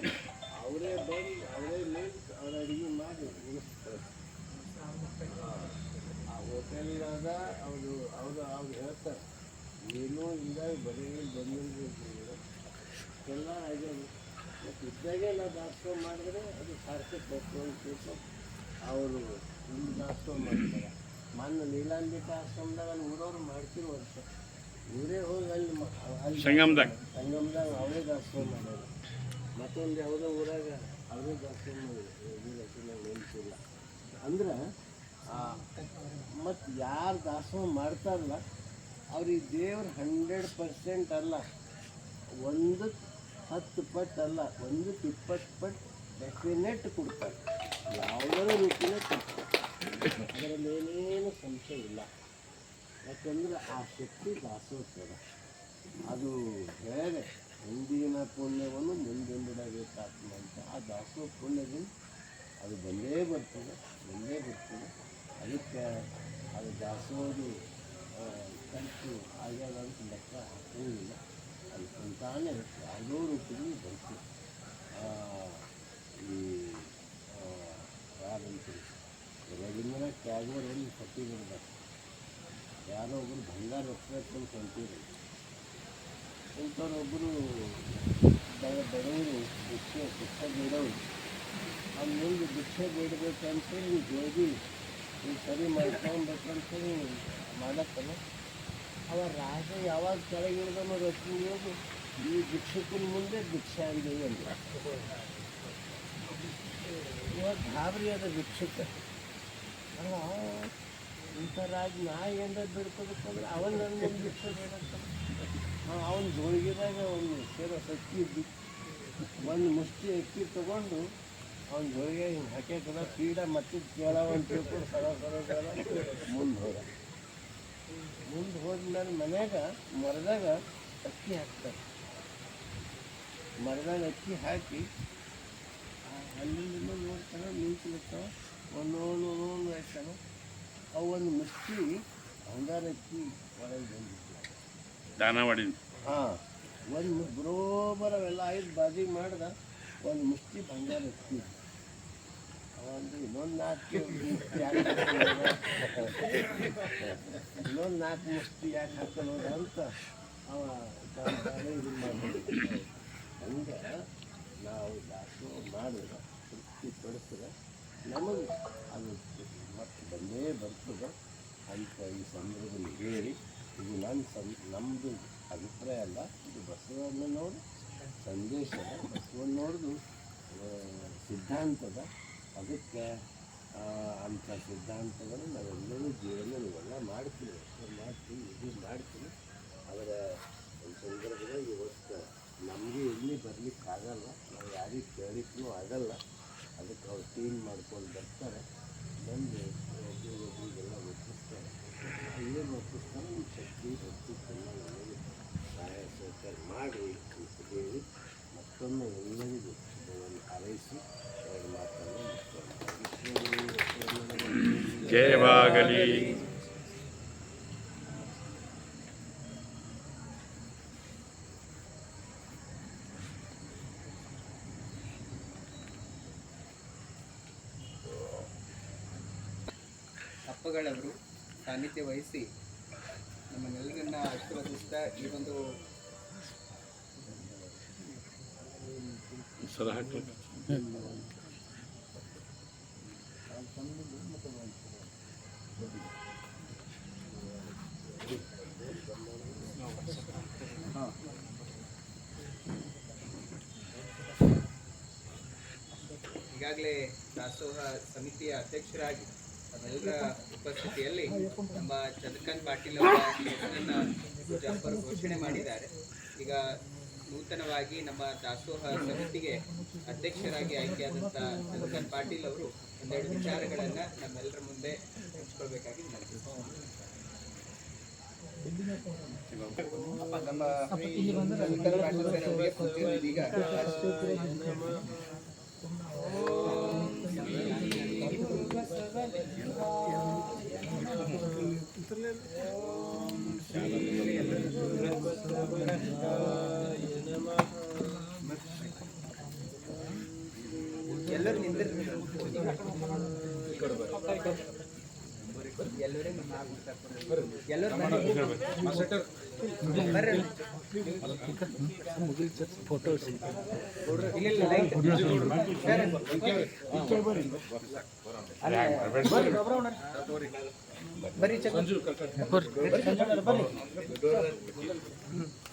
ಅವರೇ ಬಂದು ಅವರೇ ನಿಂತು ಅವ್ರ ಅಡುಗೆ ಮಾಡಿ ಉಳಿಸ್ತಾರೆ. ಆ ಹೋಟೆಲ್ನಾಗ ಅವ್ರು ಹೇಳ್ತಾರೆ ಏನೂ ಹಿಂಗಾಗಿ ಬರೀ ಬಂದಿಲ್ಲ ಎಲ್ಲ ಆಗ್ಯದ. ಮತ್ತು ಇದ್ದಾಗೆ ನಾವು ದಾಸೋಹ ಮಾಡಿದ್ರೆ ಅದು ಸಾರ್ಥಕ ಬೇಕು ಅಂತ ತಿಳ್ಕೊಂಡು ಅವರು ಇಲ್ಲಿ ದಾಸೋಹ ಮಾಡ್ತಾರೆ. ಮೊನ್ನೆ ನೀಲಾಂಬಿಕಾ ಆಶ್ರಮದಾಗ ಅಲ್ಲಿ ಊರವ್ರು ಮಾಡ್ತಿರೋ ವರ್ಷ ಇವರೇ ಹೋಗಿ ಅಲ್ಲಿ ಸಂಗಮದಾಗ ಅವರೇ ದಾಸೋಹ ಮಾಡ್ಯಾರ. ಮತ್ತೊಂದು ಯಾವುದೋ ಊರಾಗ ಅವರೇ ದಾಸೋಹ ಮಾಡಿದ್ರು, ನೆನಪಿಲ್ಲ. ಅಂದ್ರೆ ಮತ್ತು ಯಾರು ದಾಸೋಹ ಮಾಡ್ತಾರಲ್ಲ ಅವ್ರಿಗೆ ದೇವ್ರು 100% ಅಲ್ಲ, 10 ಪಟ್ಟು ಅಲ್ಲ, 20 ಪಟ್ಟು ಡೆಫಿನೆಟ್ ಕೊಡ್ತಾರೆ. ಯಾವುದರ ರೂಪಿನೇ ಕೊಡ್ತಾರೆ. ಅದರಲ್ಲಿ ಏನೇನು ಸಂಶಯ ಇಲ್ಲ. ಯಾಕಂದ್ರೆ ಆ ಶಕ್ತಿ ದಾಸೋಹದ ಅದು ಬೇರೆ. ಹಿಂದಿನ ಪುಣ್ಯವನ್ನು ಮುಂದೊಂದಿಡಬೇಕಾಗ್ತದೆ ಅಂತ ಆ ದಾಸೋಹ ಪುಣ್ಯದಿಂದ ಅದು ಬಂದೇ ಬರ್ತದೆ. ಅದಕ್ಕೆ ಅದು ದಾಸೋಹದು ಖರ್ಚು ಆಗ್ಯದ ಅಂತ ಲೆಕ್ಕ ಹಾಕೋಂಗಿಲ್ಲ. ಅದು ಸಂತಾನೆ ಯಾವುದೋ ರೂಪದಲ್ಲಿ ಬರ್ತದೆ. ಈ ಯಾರಂತೀವಿ ರವೀಂದ್ರ ಟ್ಯಾಗೋರ್ ಎಲ್ಲಿ ಸತಿ ಬರ್ಬೇಕು, ಯಾರೋ ಒಬ್ಬರು ಬಂಗಾರ ರತ್ನ ಕಂತೀರಿ. ಇಂಥವ್ರೊಬ್ಬರು ಬಡವರು ಭಿಕ್ಷೆ ಬೇಡವರು. ಅವ್ನು ಮುಂದೆ ಭಿಕ್ಷೆ ಬೇಡಬೇಕಂತೇಳಿ ಜೋಗಿ ಈ ಸರಿ ಮಾಡ್ಕೊಂಡ್ಬೇಕಂತೇಳಿ ಮಾಡತ್ತಲ್ಲ. ಅವ ರಾಜ ಯಾವಾಗ ಕೆಳಗಿಳಿದನೋ ರತ್ನಿಯೋದು ಈ ಭಿಕ್ಷುಕನ ಮುಂದೆ ಭಿಕ್ಷೆ ಅಂದೇವಿ ಅಂದ. ಇವಾಗ ಗಾಬರಿ ಅದ ಭಿಕ್ಷುಕ. ಅಲ್ಲ ಇಂಥ ರಾಜ ನಾ ಏನಾರ ಬಿಡ್ಕೋಬೇಕಂದ್ರೆ ಅವನು ನನ್ನ ಮುಂದೆ ಭಿಕ್ಷೆ ಬೇಡಂತ. ಅವನ ಜೋಳಿಗೆದಾಗ ಒಂದು ಸೇರೋ ಅಕ್ಕಿ ಇದ್ದು ಒಂದು ಮುಷ್ಟಿ ಅಕ್ಕಿ ತೊಗೊಂಡು ಅವನ ಜೋಳಿಗೆ ಹಿಂಗೆ ಹಾಕ್ಯಾಕದ ಪೀಡ ಮತ್ತೆ ಕೇಳವಂತ ತಿಳ್ಕೊಂಡು ಸರ ಮುಂದೆ ಹೋದ. ಮುಂದೆ ಹೋದ್ಮೇಲೆ ಮನ್ಯಾಗ ಮರದಾಗ ಅಕ್ಕಿ ಹಾಕ್ತಾರೆ. ಮರದಾಗ ಅಕ್ಕಿ ಹಾಕಿ ಅಲ್ಲಿಂದ ನೋಡ್ತಾನೆ ನಿಂತಿರ್ತಾವ ಒಂದೊಂದು ಹಾಕ್ತಾನೆ. ಅವು ಒಂದು ಮುಷ್ಟಿ ಬಂಗಾರ ಅಕ್ಕಿ ಒಳಗೆ ಬಂದಿತ್ತು. ದಾನ ಮಾಡಿದ್ವಿ. ಹಾಂ, ಒಂದು ಬರೋಬರ ಅವೆಲ್ಲ 5 ಬಾಜಿ ಮಾಡ್ದ ಒಂದು ಮುಷ್ಟಿ ಬಂಗಾರ ಅಕ್ಕಿ. ಅವಂದು ಇನ್ನೊಂದು 4 ಮುಷ್ಟಿ ಯಾಕೆ ಇನ್ನೊಂದು 4 ಮುಷ್ಟಿ ಯಾಕೆ ಹಾಕೋದ ಅಂತ ಅವ ಇದು ಮಾಡ್ಬೋದು. ಹಂಗೆ ನಾವು ದಾಸೋಹ ಮಾಡಿದ್ರೆ ತೃಪ್ತಿ ಪಡಿಸಿದ್ರೆ ನಮಗೆ ಅದು ಮತ್ತೆ ಬಂದೇ ಬರ್ತದೆ ಅಂತ ಈ ಸಂದರ್ಭದಲ್ಲಿ ಹೇಳಿ, ಇದು ನಮ್ಮದು ಅಭಿಪ್ರಾಯ ಅಲ್ಲ, ಇದು ಬಸವಣ್ಣನವರು ಸಂದೇಶದ ಬಸವಣ್ಣವ್ರದ್ದು ಸಿದ್ಧಾಂತದ. ಅದಕ್ಕೆ ಅಂಥ ಸಿದ್ಧಾಂತಗಳು ನಾವೆಲ್ಲರೂ ಜೀವನದಲ್ಲೆಲ್ಲ ಮಾಡ್ತೀವಿ ಇದು ಮಾಡ್ತೀವಿ. ಅವರ ಒಂದು ಸಂದರ್ಭದಲ್ಲಿ ಇವತ್ತು ನಮಗೆ ಎಲ್ಲಿ ಬರಲಿಕ್ಕಾಗಲ್ಲ, ನಾವು ಯಾರಿಗೆ ಕೇಳಲಿಕ್ಕೂ ಆಗಲ್ಲ. ಅದಕ್ಕೆ ಅವ್ರು ಟೀಮ್ ಮಾಡ್ಕೊಂಡು ಬರ್ತಾರೆ, ಬಂದು ಒಬ್ಬರಿಗೆಲ್ಲ ಒಪ್ಪಿಸ್ತಾರೆ. ಏನು ಒಪ್ಪಿಸ್ತಾರೆ ನಮ್ಮ ಶಕ್ತಿ ಭಕ್ತಿ ಚೆನ್ನಾಗಿ ಸಹಾಯ ಸಹಕಾರ ಮಾಡಿ ಅಂತ ಹೇಳಿ ಮತ್ತೊಮ್ಮೆ ಎಲ್ಲರಿಗೂ ಶುಭವನ್ನು ಹಾರೈಸಿ ಎರಡು ಮಾತನ್ನು ಜಯವಾಗಲಿ. ಅಪ್ಪಗಳವರು ಸಾನ್ನಿಧ್ಯ ವಹಿಸಿ ನಮ್ಮನ್ನೆಲ್ಲರನ್ನ ಆಶೀರ್ವದಿಸ್ತಾ ಈ ಒಂದು ಸರ ಹಾಕ್ಲಿಕ್ಕೆ ಈಗಾಗಲೇ ದಾಸೋಹ ಸಮಿತಿಯ ಅಧ್ಯಕ್ಷರಾಗಿ ತಮ್ಮೆಲ್ಲರ ಉಪಸ್ಥಿತಿಯಲ್ಲಿ ನಮ್ಮ ಚಂದ್ರಕಾಂತ್ ಪಾಟೀಲ್ ಅವರ ಹೆಸರನ್ನು ಪೂಜಾಪರು ಘೋಷಣೆ ಮಾಡಿದ್ದಾರೆ. ಈಗ ನೂತನವಾಗಿ ನಮ್ಮ ದಾಸೋಹ ಸಮಿತಿಗೆ ಅಧ್ಯಕ್ಷರಾಗಿ ಆಯ್ಕೆಯಾದಂಥ ಚಂದ್ರಕಾಂತ್ ಪಾಟೀಲ್ ಅವರು ಒಂದೆರಡು ವಿಚಾರಗಳನ್ನು ನಮ್ಮೆಲ್ಲರ ಮುಂದೆ ಹಂಚ್ಕೊಳ್ಬೇಕಾಗಿ ನಮ್ಮ ಚಂದ್ರಕಾಂತ್ ಪಾಟೀಲ್ ಸರ್ ಅವರಿಗೆ ಕೂತಿರೋದು ಈಗ ಎಲ್ಲರೂ ನಿಂದ ಫೋಟೋ ಬರ್ರಿ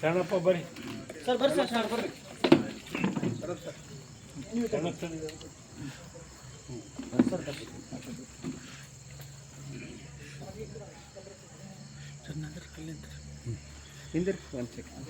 ಶರಣಪ್ಪ ಬರ್ರಿ ಸರ್ ಬರ್ರಿ ಸರ್ ಬರ್ರಿ ಹಿಂದಿರ್ ಒಂದು ಸೆಕೆಂಡ್.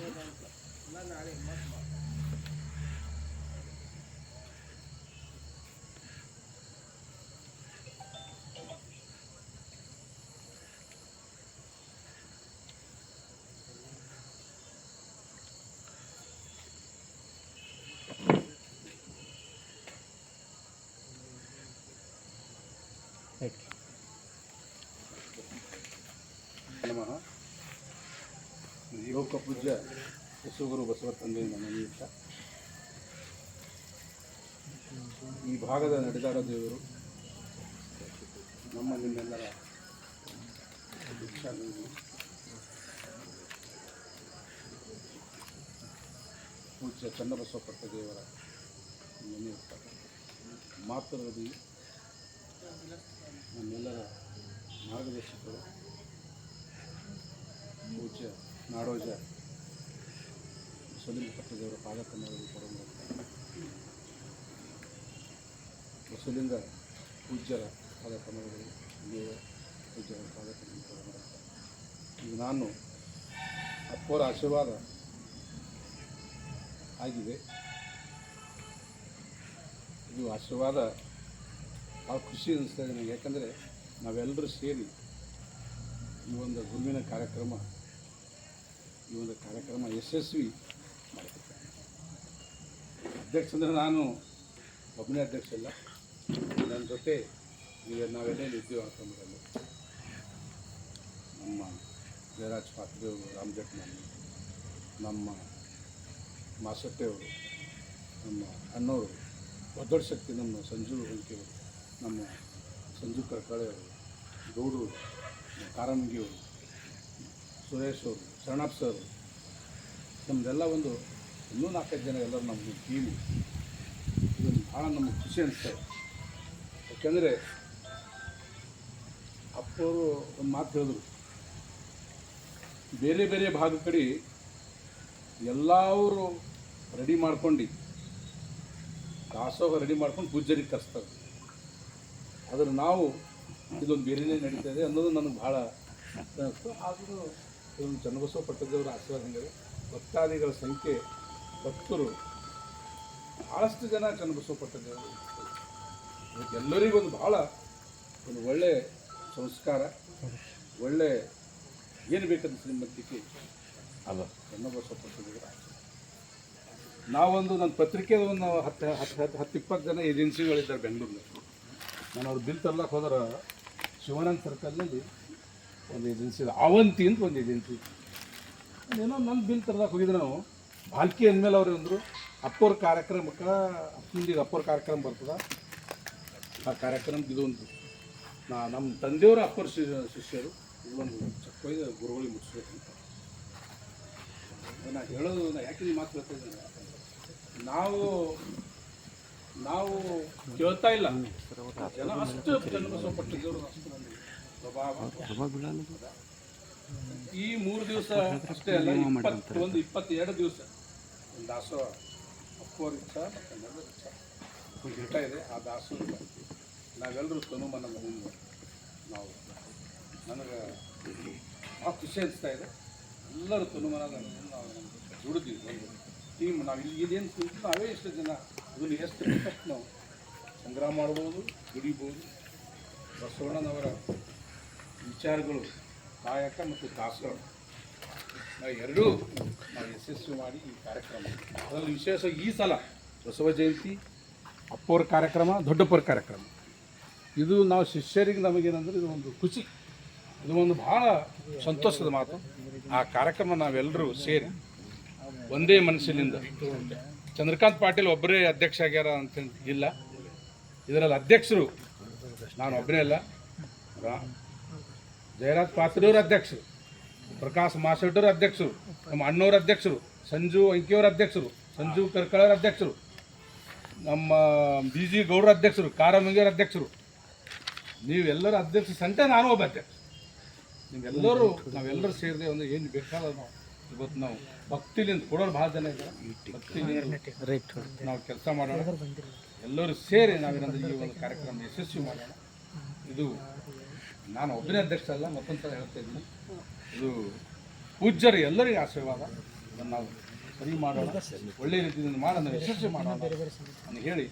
ನಮಃ. ಯೋಗ ಪೂಜ್ಯ ಯಶೋಗುರು ಬಸವ ತಂದೆಯಿಂದ ನಿಮಿತ್ತ ಈ ಭಾಗದ ನಡೆದಾಡ ದೇವರು ನಮ್ಮ ನಿಮ್ಮೆಲ್ಲರ ದೀಕ್ಷಾದೇವಿ ಪೂಜ್ಯ ಚನ್ನಬಸವ ಪಟ್ಟದೇವರ ನೆನೆಯುತ್ತ ಮಾತೃವದಿ ನಮ್ಮೆಲ್ಲರ ಮಾರ್ಗದರ್ಶಕರು ಪೂಜ್ಯ ನಾಡೋಜ ಬಸವಲಿಂಗ ಪಟ್ಟದೇವರ ಪಾದಕಮಲದಲ್ಲಿ ಪರಮ ಬಸವಲಿಂಗ ಪೂಜ್ಯರ ಪಾದಕಮಲದಲ್ಲಿ ಪೂಜ್ಯರ ಪಾದಕಮಲದಲ್ಲಿ ಪರಮ ಈಗ ನಾನು ಅಪ್ಪರ ಆಶೀರ್ವಾದ ಆಗಿದೆ. ಇದು ಆಶೀರ್ವಾದ ಭಾಳ ಖುಷಿ ಅನಿಸ್ತಾ ಇದೆ ನನಗೆ. ಯಾಕಂದರೆ ನಾವೆಲ್ಲರೂ ಸೇರಿ ಈ ಒಂದು ಗುರುವಿನ ಕಾರ್ಯಕ್ರಮ ಯಶಸ್ವಿ ಮಾಡ್ತಿದ್ದೇವೆ. ಅಧ್ಯಕ್ಷ ಅಂದರೆ ನಾನು ಒಬ್ಬನೇ ಅಧ್ಯಕ್ಷ ಅಲ್ಲ, ನನ್ನ ಜೊತೆ ಈಗ ನಾವೆಲ್ಲೇ ಇದ್ದೀವಿ ಅಂತಂದ್ರಲ್ಲಿ ನಮ್ಮ ಜಯರಾಜ್ ಪಾತ್ರೆಯವರು, ರಾಮ್ ಜಟ್ಮನಿ, ನಮ್ಮ ಮಾಸಟ್ಟೆಯವರು, ನಮ್ಮ ಅಣ್ಣವರು, ದೊಡ್ಡ ಶಕ್ತಿ ನಮ್ಮ ಸಂಜು ಹೊಂಕೆಯವರು, ನಮ್ಮ ಸಂಜು ಕರ್ಕಳೆಯವರು, ಗೌಡರು, ಕಾರಂಗಿಯವರು, ಸುರೇಶ್ ಅವರು, ಶರಣಪ್ಪ ಸರ್, ನಮ್ಮದೆಲ್ಲ ಒಂದು ಇನ್ನೂ 4-5 ಜನ ಎಲ್ಲರೂ ನಮ್ಮ ಟೀಮು. ಇದೊಂದು ಭಾಳ ನಮಗೆ ಖುಷಿ ಅನಿಸ್ತದೆ. ಯಾಕೆಂದರೆ ಅಪ್ಪವರು ಒಂದು ಮಾತು ಹೇಳಿದ್ರು, ಬೇರೆ ಬೇರೆ ಭಾಗ ಕಡೆ ಎಲ್ಲರೂ ರೆಡಿ ಮಾಡ್ಕೊಂಡು ದಾಸೋಹ ರೆಡಿ ಮಾಡ್ಕೊಂಡು ಪೂಜಾರಿಗೆ ಕರೆಸ್ತಾರೆ. ಆದರೆ ನಾವು ಇದೊಂದು ಬೇರೆಯೇ ನಡೀತಾ ಇದೆ ಅನ್ನೋದು ನನಗೆ ಭಾಳ ಆದರೂ ಇದೊಂದು ಚನ್ನಬಸವ ಪಟ್ಟದೇವರ ಆಶೀರ್ವಾದ ಹೆಂಗಿದೆ. ಭಕ್ತಾದಿಗಳ ಸಂಖ್ಯೆ ಭಕ್ತರು ಭಾಳಷ್ಟು ಜನ ಚನ್ನಬಸವ ಪಟ್ಟದೇವರು. ಎಲ್ಲರಿಗೂ ಒಂದು ಭಾಳ ಒಂದು ಒಳ್ಳೆಯ ಸಂಸ್ಕಾರ, ಒಳ್ಳೆ ಏನು ಬೇಕಂತ ಶ್ರೀಮಂತಿಕೆ ಅಲ್ಲ ಚನ್ನಬಸವ ಪಟ್ಟದೇವರ ಆಶೀರ್ವಾದ. ನಾವೊಂದು ನನ್ನ ಪತ್ರಿಕೆದ ಒಂದು 10-20 ಜನ ಏಜೆನ್ಸಿಗಳಿದ್ದಾರೆ ಬೆಂಗಳೂರಿನಲ್ಲಿ. ನಾನು ಅವ್ರು ಬಿಲ್ ತರ್ಲಕ್ಕೆ ಹೋದ್ರೆ ಶಿವಾನಂದ ಸರ್ಕಲ್ನಲ್ಲಿ ಒಂದು ಏಜೆನ್ಸಿ ಇದೆ, ಅವಂತಿ ಅಂತ ಒಂದು ಏಜೆನ್ಸಿ. ಏನೋ ನನ್ನ ಬಿಲ್ ತರ್ಲಕ್ಕೆ ಹೋಗಿದ್ರೆ ನಾವು ಬಾಲ್ಕಿ ಅಂದಮೇಲೆ ಅವ್ರು ಅಂದರು ಅಪ್ಪವ್ರ ಕಾರ್ಯಕ್ರಮಕ್ಕೆ ಅಪ್ಪನಿಗೆ ಅಪ್ಪವ್ರ ಕಾರ್ಯಕ್ರಮ ಬರ್ತದೆ, ಆ ಕಾರ್ಯಕ್ರಮಕ್ಕೆ ಇದು ಒಂದು ನಮ್ಮ ತಂದೆಯವರು ಅಪ್ಪರ ಶಿಷ್ಯರು, ಇದು ಒಂದು ಚಕ್ಕೊಯ್ದು ಗುರುಗಳಿಗೆ ಮುಗಿಸ್ಬೇಕಂತ ನಾನು ಹೇಳೋದು. ಯಾಕೆ ಈ ಮಾತು ಹೇಳ್ತಿದ್ದೇನೆ, ನಾವು ಕೇಳ್ತಾ ಇಲ್ಲ, ಜನ ಅಷ್ಟು ಚನ್ನಬಸವ ಪಟ್ಟದೇವರು ಅಷ್ಟು ಮಂದಿ ಪ್ರಭಾವ. ಈ 3 ದಿವಸ ಅಷ್ಟೇ ಅಲ್ಲ, 22 ದಿವಸ ಒಂದು ದಾಸೋಹ ಅಪ್ಪೋರ ಇಚ್ಛ ಮತ್ತು ನನ್ನ ಇಚ್ಛ ಹಿಡ್ತಾ ಇದೆ. ಆ ದಾಸೋಹ ನಾವೆಲ್ಲರೂ ತನುಮನ ಮನೆಯಿಂದ ನಾವು ನನಗೆ ಭಾಳ ಖುಷಿ ಅನಿಸ್ತಾ ಇದೆ. ಎಲ್ಲರೂ ತನುಮನದ ನಾವು ದುಡಿದ್ವಿ ಒಂದು ಟೀಮ್. ನಾವು ಇಲ್ಲೇನು ಕುಂತು ನಾವೇ ಎಷ್ಟು ಜನ ಅದನ್ನು ಎಷ್ಟು ಬೇಕಷ್ಟು ನಾವು ಸಂಗ್ರಹ ಮಾಡ್ಬೋದು, ದುಡಿಬೋದು. ಬಸವಣ್ಣನವರ ವಿಚಾರಗಳು ಕಾಯಕ ಮತ್ತು ದಾಸೋಹ ಎರಡೂ ನಾವು ಯಶಸ್ವಿ ಮಾಡಿ ಈ ಕಾರ್ಯಕ್ರಮ. ಅದರಲ್ಲಿ ವಿಶೇಷ ಈ ಸಲ ಬಸವ ಜಯಂತಿ, ಅಪ್ಪವ್ರ ಕಾರ್ಯಕ್ರಮ, ದೊಡ್ಡಪ್ಪರ ಕಾರ್ಯಕ್ರಮ, ಇದು ನಾವು ಶಿಷ್ಯರಿಗೆ ನಮಗೇನಂದ್ರೆ ಇದು ಒಂದು ಖುಷಿ, ಇದು ಒಂದು ಭಾಳ ಸಂತೋಷದ ಮಾತು. ಆ ಕಾರ್ಯಕ್ರಮ ನಾವೆಲ್ಲರೂ ಸೇರಿ ಒಂದೇ ಮನಸ್ಸಿನಿಂದ, ಚಂದ್ರಕಾಂತ್ ಪಾಟೀಲ್ ಒಬ್ಬರೇ ಅಧ್ಯಕ್ಷ ಆಗ್ಯಾರ ಅಂತ ಇಲ್ಲ, ಇದರಲ್ಲಿ ಅಧ್ಯಕ್ಷರು ನಾನು ಒಬ್ಬರೇ ಅಲ್ಲ, ಜಯರಾಜ್ ಪಾತ್ರೆಯವ್ರ ಅಧ್ಯಕ್ಷರು, ಪ್ರಕಾಶ್ ಮಾಸಟ್ಟವ್ರ ಅಧ್ಯಕ್ಷರು, ನಮ್ಮ ಅಣ್ಣವ್ರ ಅಧ್ಯಕ್ಷರು, ಸಂಜು ಅಂಕಿಯವ್ರ ಅಧ್ಯಕ್ಷರು, ಸಂಜು ಕರ್ಕಳವ್ರ ಅಧ್ಯಕ್ಷರು, ನಮ್ಮ ಬಿ ಜಿ ಗೌಡ್ರ ಅಧ್ಯಕ್ಷರು, ಕಾರಮಂಗಿಯವ್ರ ಅಧ್ಯಕ್ಷರು, ನೀವೆಲ್ಲರ ಅಧ್ಯಕ್ಷ ಸಂತೆ ನಾನು ಒಬ್ಬ ಅಧ್ಯಕ್ಷ. ನಾವೆಲ್ಲರೂ ಸೇರಿದೆ ಒಂದು ಏನು ಬೇಕಾದ ನಾವು ಇವತ್ತು ನಾವು ಭಕ್ತಿಲಿಂದ ಕೊಡೋರು ಭಾಳ ಜನ ಇದ್ದಾರೆ. ಭಕ್ತಿಲಿಂದ ನಾವು ಕೆಲಸ ಮಾಡೋಣ, ಎಲ್ಲರೂ ಸೇರಿ ನಾವೇನಂದ್ರೆ ಈ ಒಂದು ಕಾರ್ಯಕ್ರಮ ಯಶಸ್ವಿ ಮಾಡೋಣ. ಇದು ನಾನು ಒಬ್ಬನೇ ಅಧ್ಯಕ್ಷ ಅಲ್ಲ, ಮತ್ತೊಂದು ಸಲ ಹೇಳ್ತಾ ಇದ್ದೀನಿ, ಇದು ಪೂಜ್ಯರು ಎಲ್ಲರಿಗೂ ಆಶೀರ್ವಾದ. ಅದನ್ನು ನಾವು ಸರಿ ಮಾಡೋಣ, ಒಳ್ಳೆಯ ರೀತಿಯಿಂದ ಮಾಡೋಣ, ಯಶಸ್ವಿ ಮಾಡೋಣ ಅಂತ ಹೇಳಿ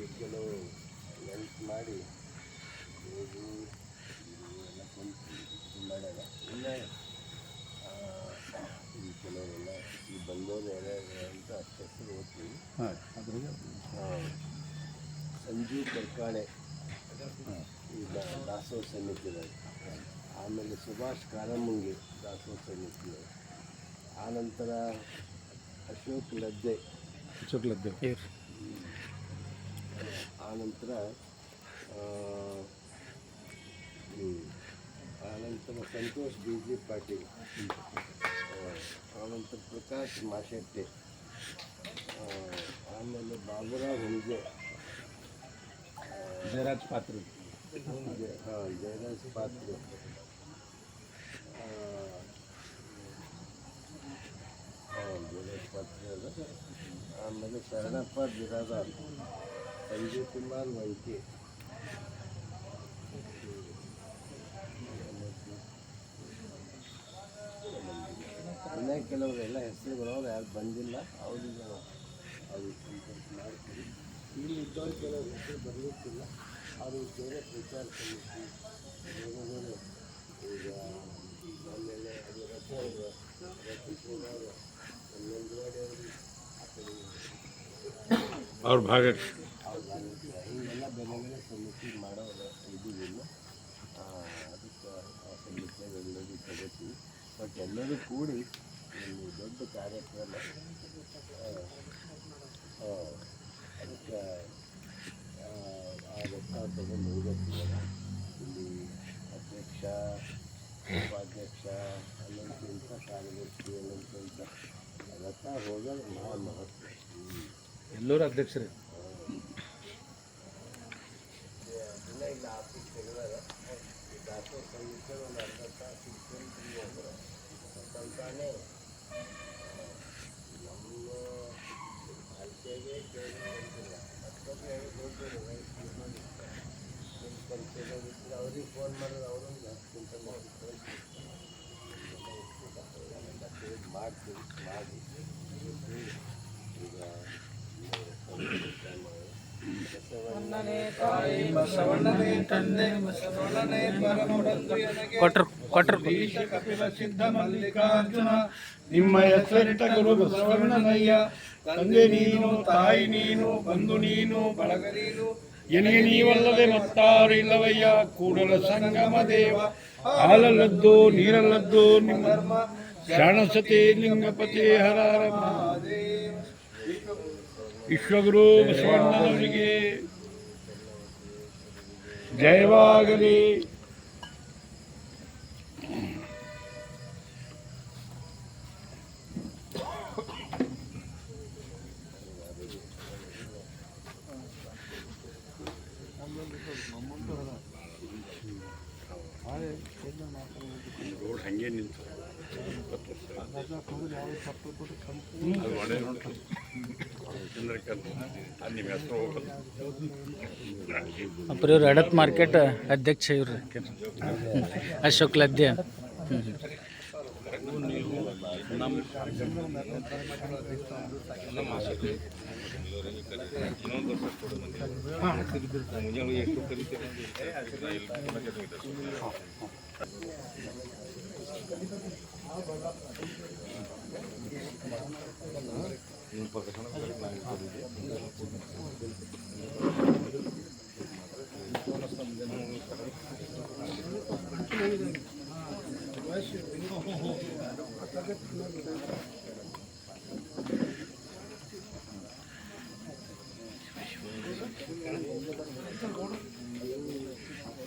ಒಂದು ಕೆಲವು ನೆನಪು ಮಾಡಿ ಹೋಗಿ ಎಲ್ಲ ಕುಂತು ಮಾಡ್ಯಾರ. ಇಲ್ಲ ಈ ಕೆಲವರೆಲ್ಲ ಈ ಬಂದೋರು ಯಾರ್ಯಾರು ಅಂತ ಅಷ್ಟು ಹೆಸರು ಓದ್ತೀವಿ. ಸಂಜು ಕರ್ಕಾಳೆ ಈ ದಾಸೋಹ ಸಮಿತಿಯವರು, ಆಮೇಲೆ ಸುಭಾಷ್ ಕಾರಮಂಗಿ ದಾಸೋಹ ಸಮಿತಿಯವರು, ಆನಂತರ ಅಶೋಕ್ ಲದ್ದೆ, ಆನಂತರ ಆನಂತರ ಸಂತೋಷ್ ಬಿ ಜಿ ಪಾಟೀಲ್, ಆನಂತರ ಪ್ರಕಾಶ್ ಮಾಶೆಟ್ಟಿ, ಆಮೇಲೆ ಬಾಬುರಾವ್ ಹುಂಜೆ, ಜಯರಾಜ್ ಪಾತ್ರಿ, ಜಯರಾಜ್ ಪಾತ್ರೆ, ಜಯರಾಜ್ ಪಾತ್ರೆ ಅದ. ಆಮೇಲೆ ಶರಣಪ್ಪ ಬಿರಾದಾರ್, ಸಂಜೀವ್ ಕುಮಾರ್ ವಂಕಿ, ಇನ್ನೂ ಕೆಲವರೆಲ್ಲ ಹೆಸರುಗಳು ಅವ್ರು ಯಾರು ಬಂದಿಲ್ಲ, ಅವರಿಗೆ ಅದು ಸಂಪರ್ಕ ಮಾಡ್ತೀವಿ. ಇಲ್ಲಿ ಇದ್ದವ್ರು ಕೆಲವರು ಹೆಸರು ಬರಲಿಕ್ಕಿಲ್ಲ, ಅವರು ಬೇರೆ ಪ್ರಚಾರ ಸಮಿತಿ ಬೇರೆ ಬೇರೆ ಈಗ ಆಮೇಲೆ ಅದು ರಥಿಸಿದವರು ನಂಜುವಾಡಿ ಅವರು ಆ ಕಡೆ ಅವ್ರ ಭಾಗ ಹಿಂಗೆಲ್ಲ ಬೇರೆ ಬೇರೆ ಸಮಿತಿ ಮಾಡೋ ಇದ್ದೀವಿಲ್ಲ. ಅದಕ್ಕೆ ಆ ಸಮಿತಿಯಾಗ ಎಲ್ಲರೂ ತಗೋತೀವಿ. ಬಟ್ ಎಲ್ಲರೂ ಕೂಡಿ ಒಂದು ದೊಡ್ಡ ಕಾರ್ಯಕ್ರಮ, ಅದಕ್ಕೆ ಆ ರೊಕ್ಕ ತಗೊಂಡು ಹೋಗತ್ತಿದ್ದಾರೆ. ಇಲ್ಲಿ ಅಧ್ಯಕ್ಷ, ಉಪಾಧ್ಯಕ್ಷ, ಅಲ್ಲಂತ ಕಾರ್ಯದರ್ಶಿ, ಅಲ್ಲಂತ ರೊಕ್ಕ ಹೋಗೋದು ಭಾಳ ಮಹತ್ವ. ಎಲ್ಲರೂ ಅಧ್ಯಕ್ಷರೇ. ದಿನ ಇಲ್ಲ ಆಫೀಸ್ ತೆಗೆದಾಗ ಈ ದಾಸೋಹ ಸಮಿತಿ ಒಂದು ಅರ್ಧ ತಾಸು ಅಂತಾನೆ ನಮ್ಮ ಆಯ್ಕೆಗೆ ಕೇಳಿಲ್ಲ. ಮತ್ತೊಬ್ಬರು ಅವ್ರಿಗೆ ಫೋನ್ ಮಾಡಿದ್ರೆ ಅವರೊಂದು 10 ಕ್ವಿಂಟಲ್ ಮಾಡ್ತೀವಿ. ಮಾಡಿ ಈಗ ಬಸವಣ್ಣನೇ ತಂದೆ ಬಸವಣ್ಣನೇ ಪರಮಬಂಧು ಎನಗೆ ಕೊಟ್ರು ಈಶ ಕಪಿಲ ಸಿದ್ಧ ಮಲ್ಲಿಕಾರ್ಜುನ ನಿಮ್ಮ ಹೆಸರಿಟ್ಟ ಗುರು ಬಸವಣ್ಣನಯ್ಯ. ತಂದೆ ನೀನು, ತಾಯಿ ನೀನು, ಬಂಧು ನೀನು, ಬಳಗ ನೀನು, ಎನಗೆ ನೀವಲ್ಲದೆ ಮತ್ತಾರು ಇಲ್ಲವಯ್ಯ. ಕೂಡಲ ಸಂಗಮ ದೇವ, ಹಾಲಲ್ಲದ್ದು ನೀರಲ್ಲದ್ದು ನಿಮ್ಮ ಶಾಣಸತೆ ಲಿಂಗಪತಿ ಹರ ವಿಶ್ವಗುರು ಬಸವಣ್ಣನವರಿಗೆ ಜಯವಾಗಲಿ. ರೋಡ್ ಹಂಗೆ ನಿಂತು 20 ವರ್ಷ ಅದು ಒಳ್ಳೆ ನೋಡ್ರಿ ನಿಮ್ಮ ಹೆಸರು ಹೋಗೋದು. ಅಪ್ಪ ಇವ್ರು ಎಡತ್ ಮಾರ್ಕೆಟ್ ಅಧ್ಯಕ್ಷ ಇವ್ರು ಅಶೋಕ್ ಲದ್ಯ. ಇನ್ನೊಂದು